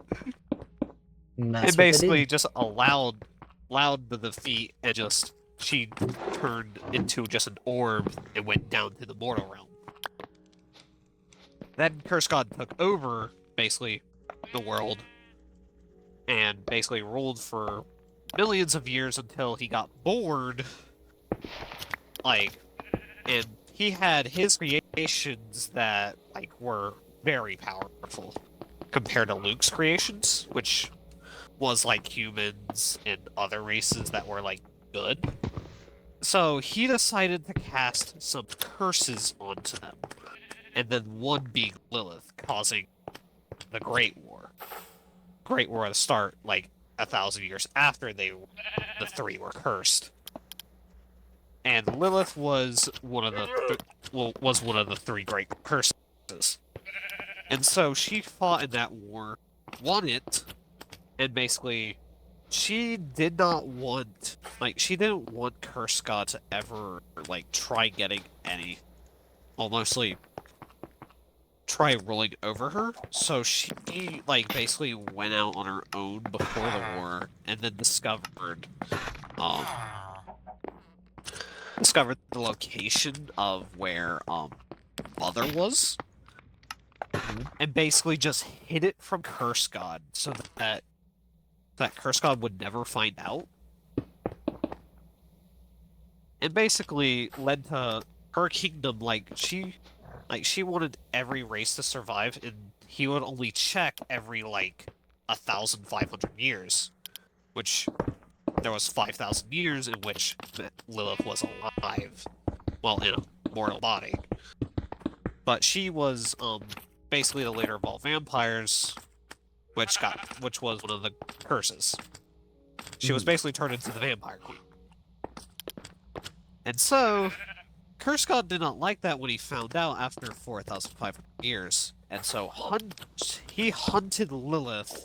And what they basically did. just allowed the defeat, and just she turned into just an orb and went down to the mortal realm. Then Curse God took over basically the world and basically ruled for millions of years until he got bored. Like, and he had his creations that were very powerful compared to Luke's creations, which was like humans and other races that were like good. So he decided to cast some curses onto them, and then one being Lilith, causing the Great War. Great War to start like 1,000 years after the three were cursed. And Lilith was one of the three great curses. And so she fought in that war, won it, and basically she didn't want Curse God to ever try getting any, well, mostly try ruling over her. So she basically went out on her own before the war, and then um discovered the location of where Mother was, and basically just hid it from Curse God so that Curse God would never find out. And basically led to her kingdom, she wanted every race to survive, and he would only check every 1,500 years, which there was 5,000 years in which Lilith was alive, well, in a mortal body. But she was basically the leader of all vampires, which was one of the curses. She was basically turned into the vampire queen. And so Curse God did not like that when he found out after 4,500 years, and so he hunted Lilith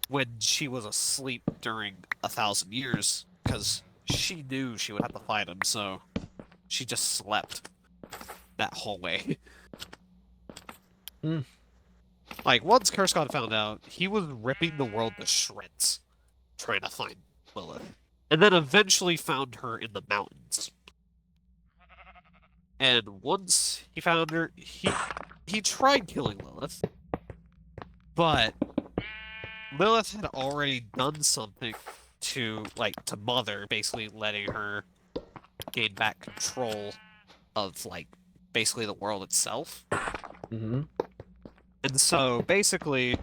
when she was asleep during 1,000 years, because she knew she would have to fight him, so she just slept that whole way. Once Curse God found out, he was ripping the world to shreds, trying to find Lilith. And then eventually found her in the mountains. And once he found her, he tried killing Lilith, but Lilith had already done something to Mother, basically letting her gain back control of basically the world itself. And so basically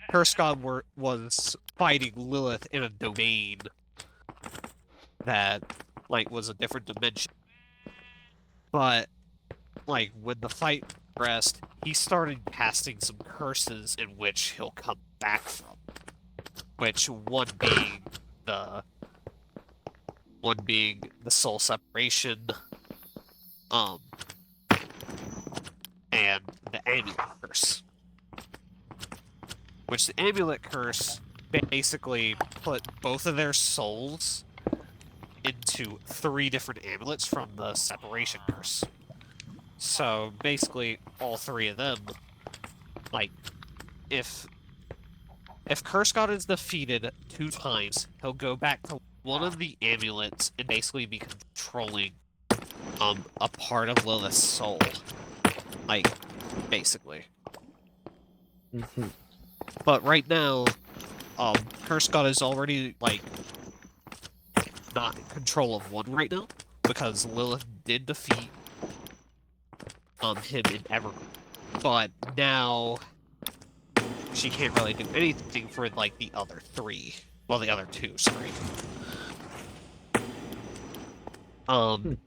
Curse God was fighting Lilith in a domain that was a different dimension. But when the fight progressed, he started casting some curses in which he'll come back from. Which one being the soul separation, and the amulet curse. Which the amulet curse basically put both of their souls into 3 different amulets from the separation curse. So basically, all 3 of them, if Curse God is defeated 2 times, he'll go back to one of the amulets and basically be controlling a part of Lilith's soul. Basically. But right now, Curse God is already not in control of one right now, because Lilith did defeat him in Evergreen. But now she can't really do anything for the other 3, Well, the other two, sorry. And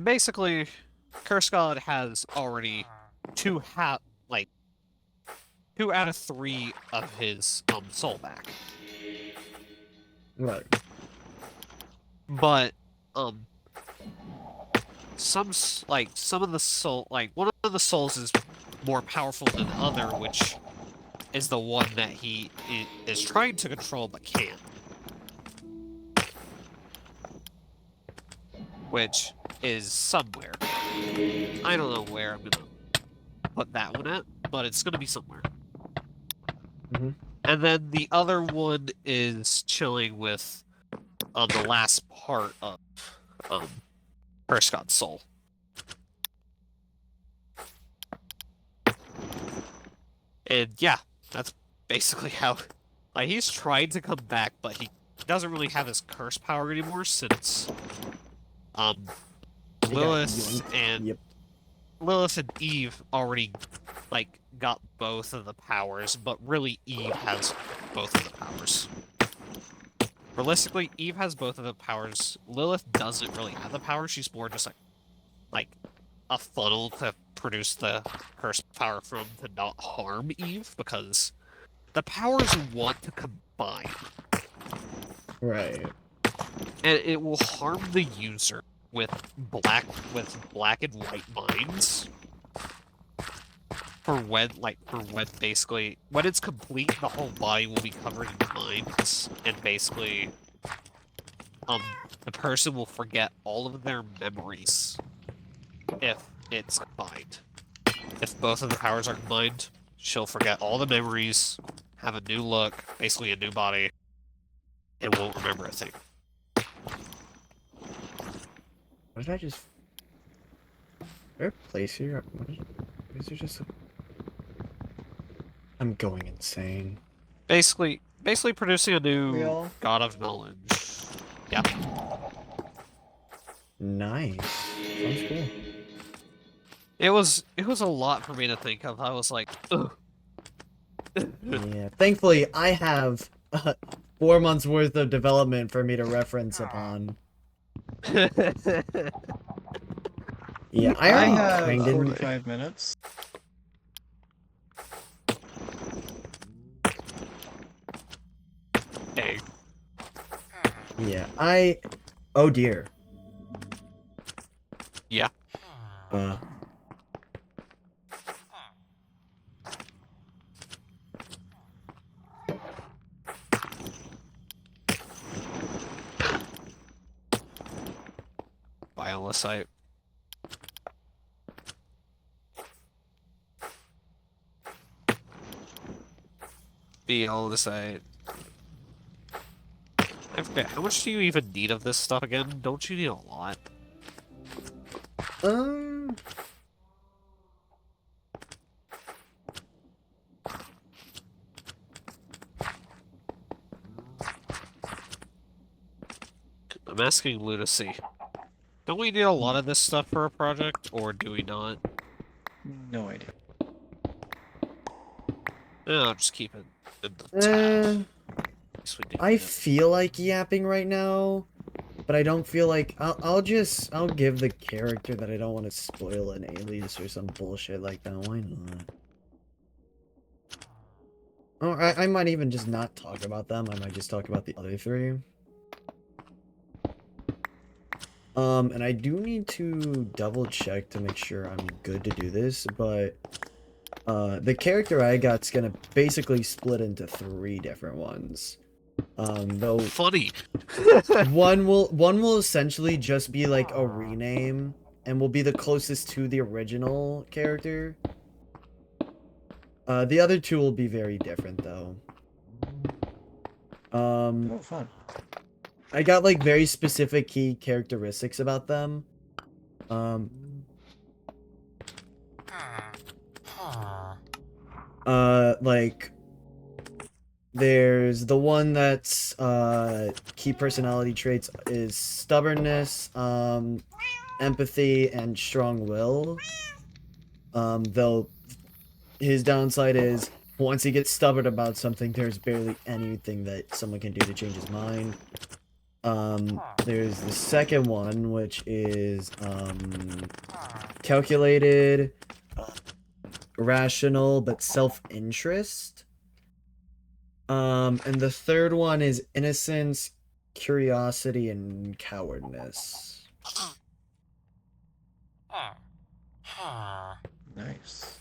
basically, Curse God has already two out of 3 of his soul back. Right. But some of the soul, like one of the souls is more powerful than the other, which is the one that he is trying to control but can't. Which is somewhere. I don't know where I'm gonna put that one at, but it's gonna be somewhere. And then the other one is chilling with the last part of Curse God's soul. And yeah, that's basically how like he's trying to come back, but he doesn't really have his curse power anymore since Lilith and Lilith and Eve already like got both of the powers, but really Eve has both of the powers. Realistically, Eve has both of the powers. Lilith doesn't really have the power. She's more just like a funnel to produce the curse power from to not harm Eve, because the powers want to combine. Right. And it will harm the user with black and white minds. For when basically when it's complete, the whole body will be covered in minds, and basically the person will forget all of their memories if it's combined. If both of the powers are combined, she'll forget all the memories, have a new look, basically a new body, and won't remember a thing. What did I just... Is there a place here? Is there just a... I'm going insane. Basically producing a new Real? god of knowledge. Yep. Nice. Sounds cool. It was a lot for me to think of. I was like, ugh. Yeah. Thankfully, I have 4 months worth of development for me to reference upon. Yeah, I I already have kind of... 45 minutes. Hey. Yeah, oh dear. Yeah. Biolicite. Biolicite. I forget, how much do you even need of this stuff again? Don't you need a lot? I'm asking Lunacy. Don't we need a lot of this stuff for a project, or do we not? No idea. No, I'll just keep it in the tab. I feel like yapping right now, but I don't feel like... I'll give the character that I don't want to spoil an alias or some bullshit like that. Why not? Oh, I might even just not talk about them. I might just talk about the other 3. And I do need to double check to make sure I'm good to do this, but the character I got's gonna basically split into 3 different ones. Though funny. one will essentially just be like a rename and will be the closest to the original character. The other 2 will be very different though. Oh, fun. I got like very specific key characteristics about them. Like there's the one that's key personality traits is stubbornness, empathy, and strong will. Though his downside is once he gets stubborn about something, there's barely anything that someone can do to change his mind. There's the second one, which is calculated, rational, but self-interest. And the third one is innocence, curiosity, and cowardness. Nice.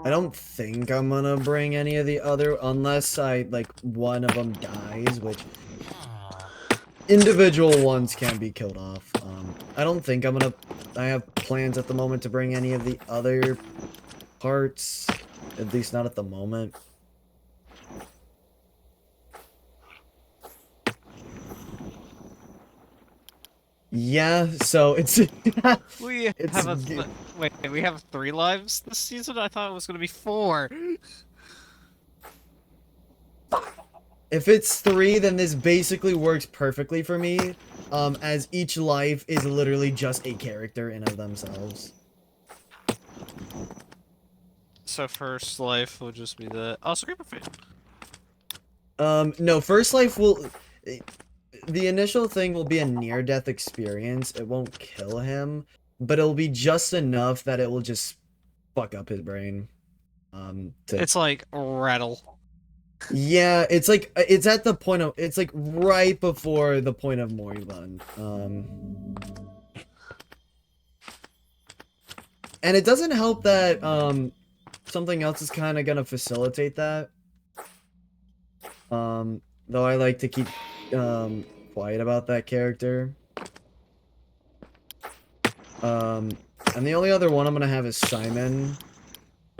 I don't think I'm gonna bring any of the other, unless one of them dies, which individual ones can be killed off. I don't think I have plans at the moment to bring any of the other parts, at least not at the moment. Yeah, so it's We It's have a g- wait. We have 3 lives this season. I thought it was gonna be 4. if it's 3, then this basically works perfectly for me, as each life is literally just a character in of themselves. So first life will just be the Screamer fan. No, first life will... The initial thing will be a near-death experience. It won't kill him, but it'll be just enough that it will just fuck up his brain. It's like rattle. Yeah, it's like, it's at the point of... It's like right before the point of Moribund. And it doesn't help that, something else is kind of gonna facilitate that. Though I like to keep, quiet about that character. And the only other one I'm gonna have is Simon,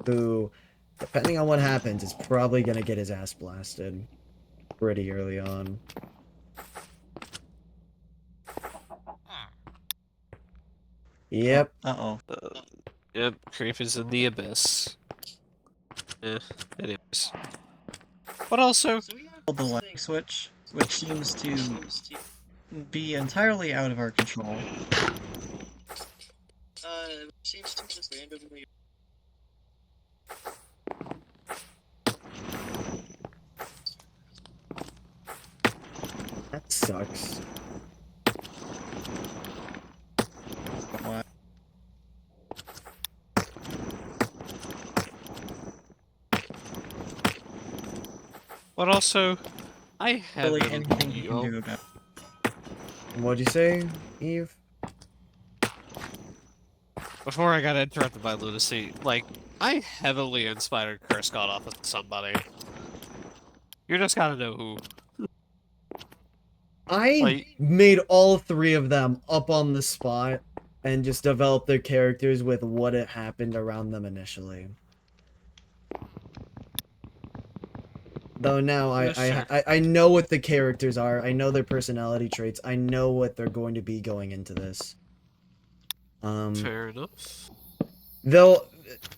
who, depending on what happens, is probably gonna get his ass blasted pretty early on. Yep. Uh-oh. Yep, Creep is in the abyss. Anyways. But also, The light switch, which seems to be entirely out of our control. Seems to just randomly. That sucks. What? but also, I have Really anything you can do about it. What'd you say, Eve? Before I got interrupted by Lunacy, like, I heavily inspired Curse God off of somebody. You just gotta know who. I Like- made all 3 of them up on the spot and just developed their characters with what had happened around them initially. Though now I know what the characters are. I know their personality traits. I know what they're going to be going into this. Fair enough. They'll,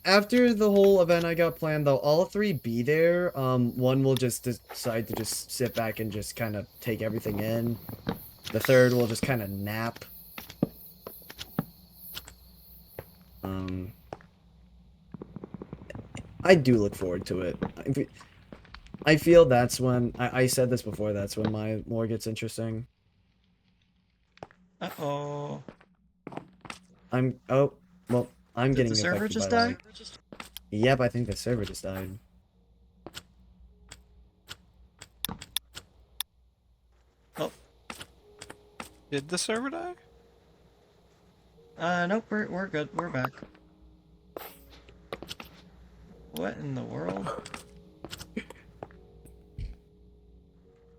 after the whole event I got planned, they'll all 3 be there. One will just decide to just sit back and just kind of take everything in. The third will just kind of nap. I do look forward to it. I feel that's when, I said this before, that's when my lore gets interesting. Uh-oh. Oh, well, I'm Did getting the server affected just by die? lag. Yep, I think the server just died. Oh. Did the server die? Nope, we're good. We're back. What in the world?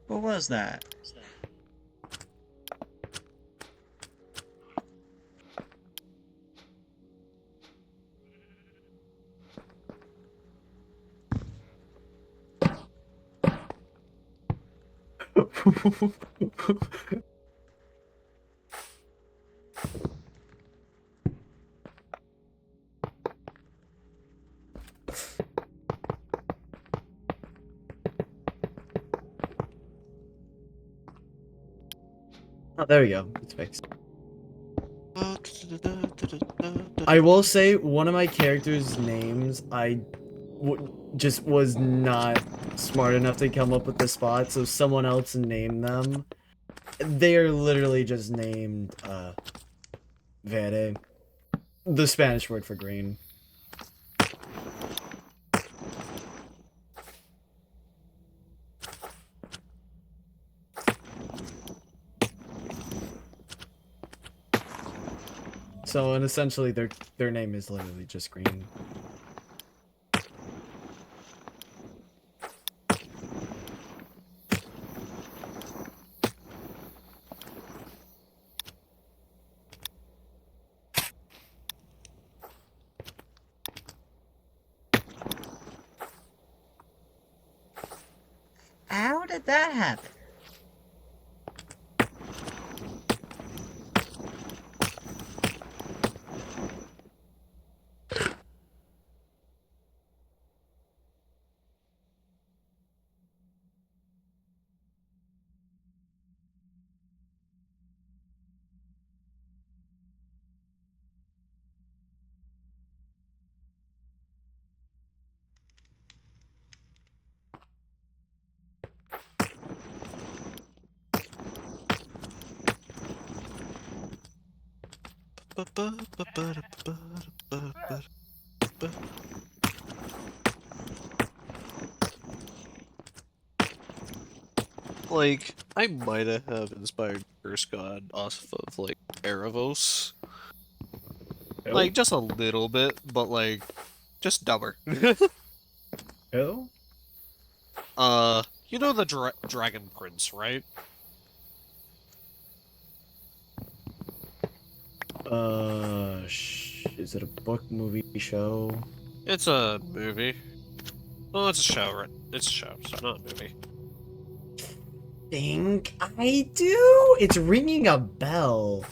What was that? Oh, there we go. It's fixed. I will say one of my characters' names just was not smart enough to come up with the spot, so someone else named them. They are literally just named Verde, the Spanish word for green. So, and essentially their name is literally just green. How did that happen? Like, I might have inspired Curse God off of, like, Erebos. Like, just a little bit, but, like, just dumber. Who? You know the Dragon Prince, right? Is it a book, movie, show? It's a movie. Oh, it's a show, right? It's a show, so not a movie. Think I do? It's ringing a bell.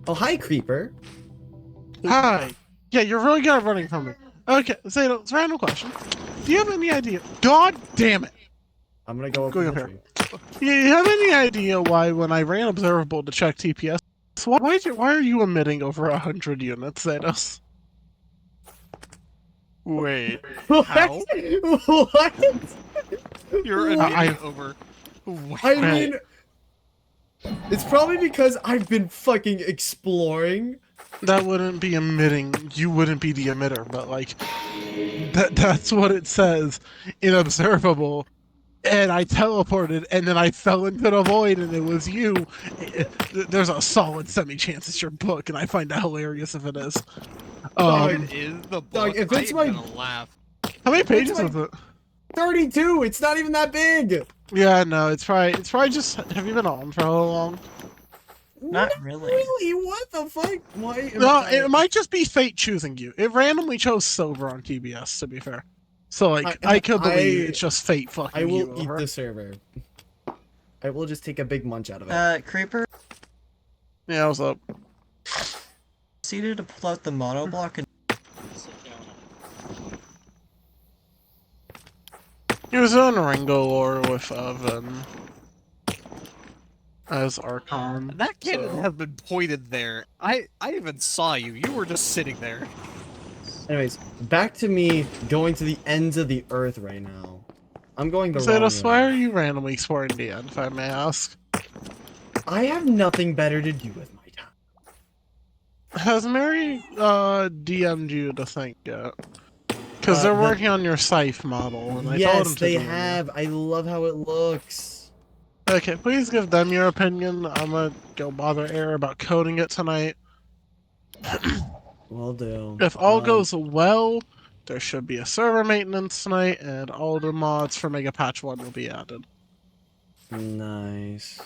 Oh, hi, Creeper. Hi. Yeah, you're really good at running from me. Okay, Zeta, it's a random question. Do you have any idea? God damn it! I'm gonna go up Going the up tree. You have any idea why, when I ran observable to check TPS, why are you emitting over 100 units, Zetas? Wait, What? how? What? You're I- over. I mean, it's probably because I've been fucking exploring. That wouldn't be emitting. You wouldn't be the emitter, but like, that's what it says in observable. And I teleported, and then I fell into the void, and it was you. There's a solid semi-chance it's your book, and I find that hilarious if it is. It is the book. Dog, if it's I my- am gonna laugh. How many It's pages like- is it? 32. It's not even that big. Yeah, no, it's probably just. Have you been on for how long? Not really. Really? What the fuck? Why? No, it might just be fate choosing you. It randomly chose Silver on TBS, to be fair. So, like, I could believe it's just fate fucking I you will eat over. the server. I will just take a big munch out of it. Creeper Yeah, what's up? proceeded to pull out the monoblock and He was in Ringo lore with Ven as Archon. That cannon so- has been pointed there. I even saw you. You were just sitting there. Anyways, back to me going to the ends of the earth right now. I'm going the wrong Zetas, why are way. you randomly exploring the end, if I may ask? I have nothing better to do with my time. Has Mary DM'd you to think yet? Because they're The- working on your Scythe model, and I told them Yes, to they DM you. have. I love how it looks. Okay, please give them your opinion. I'm gonna go bother Air about coding it tonight. Will do. If all goes well, there should be a server maintenance tonight, and all the mods for Mega Patch 1 will be added. Nice.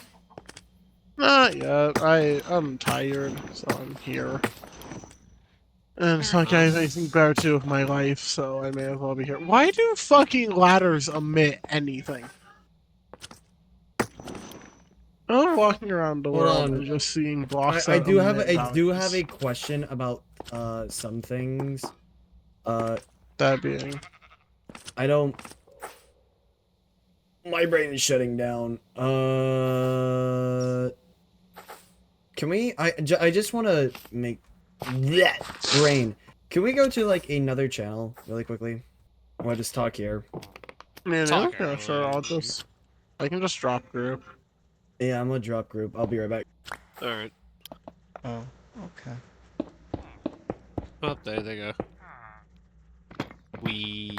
Not yet. I'm tired, so I'm here. And it's like I have anything better to do with my life, so I may as well be here. Why do fucking ladders emit anything? I'm walking around the Hold world on. and just seeing blocks I that do have emit I do have values. a question about some things. That being... I don't. My brain is shutting down. Can we? I just want to make that brain. Can we go to like another channel really quickly? I want to just talk here. Man, Talk yeah, sure. earlier. I can just drop group. Yeah, I'm gonna drop group. I'll be right back. Alright. Oh, okay. Oh, there they go. We...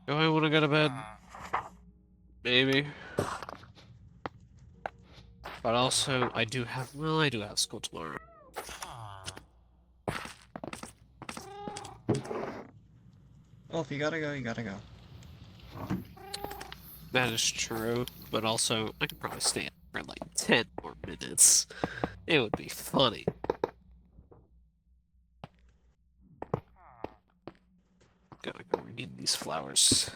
Do I want to go to bed? Maybe. But also, I do have school tomorrow. Well, if you gotta go, you gotta go. That is true, but also, I could probably stay up for like 10 more minutes. It would be funny. Gotta go read these flowers.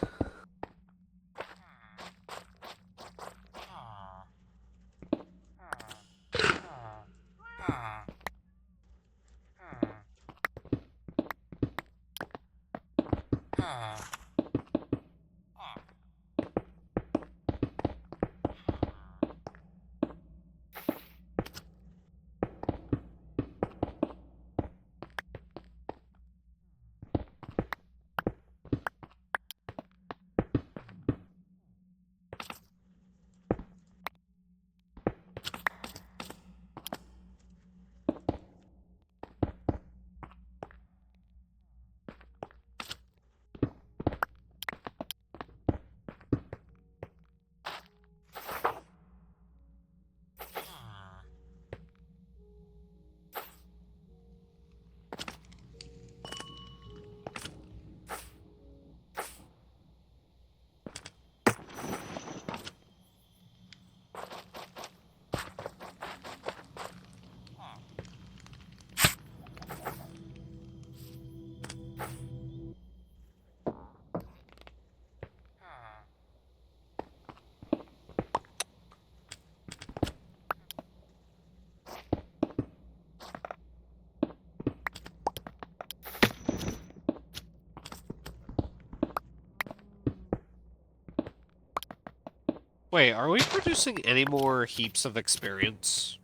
Wait, are we producing any more heaps of experience?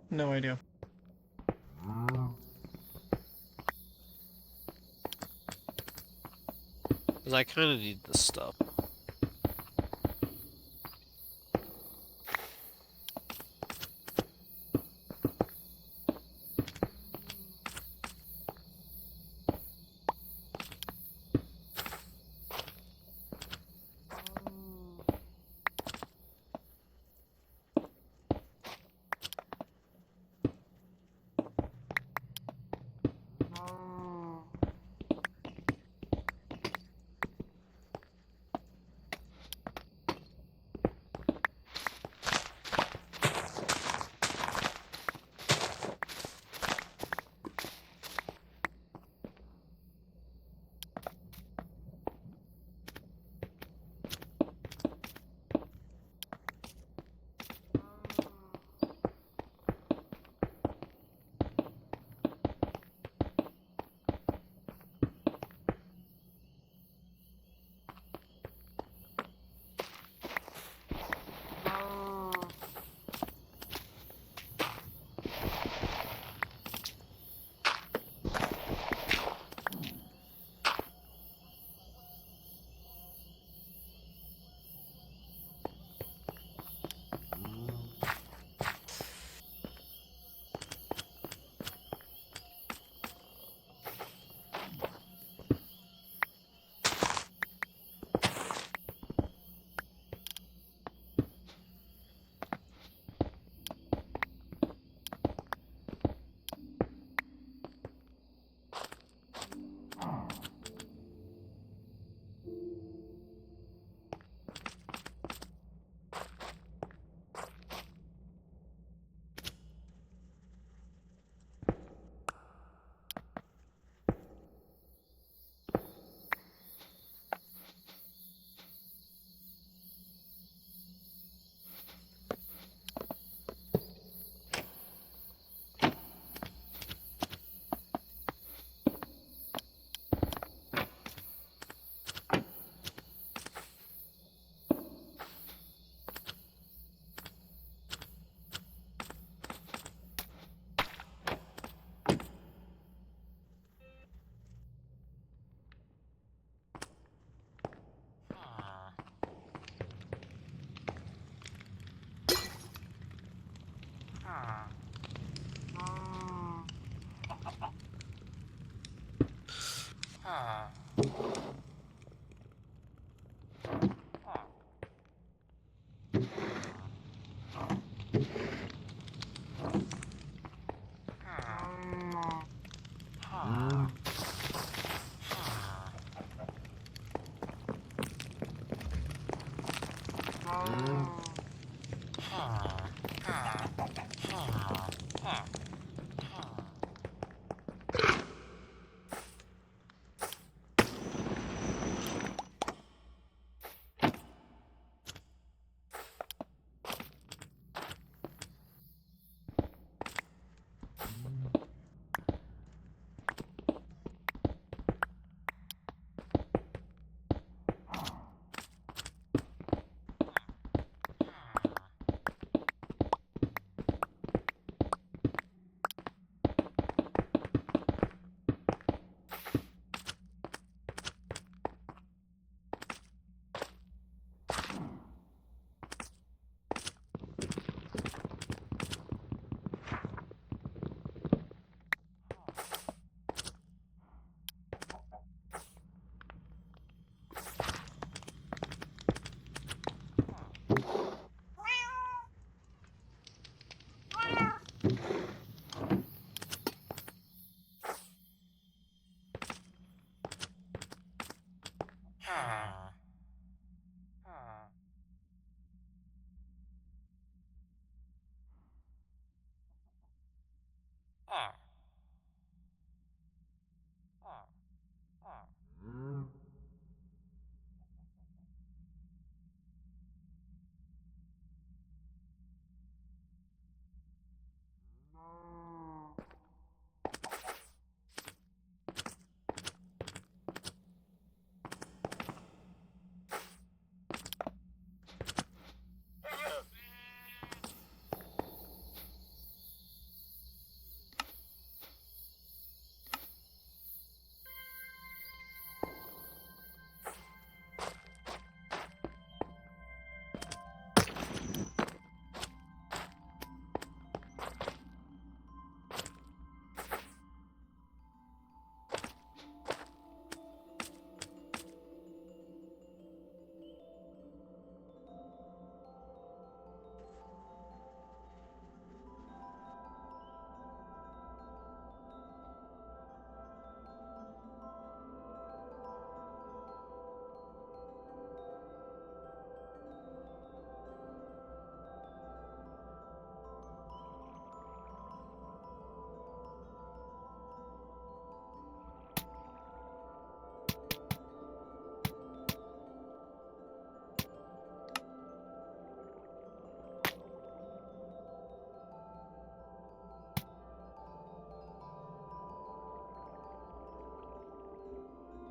No idea. Because I kind of need this stuff.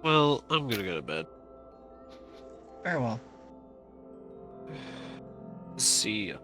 Well, I'm gonna go to bed. Very well. See ya.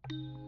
you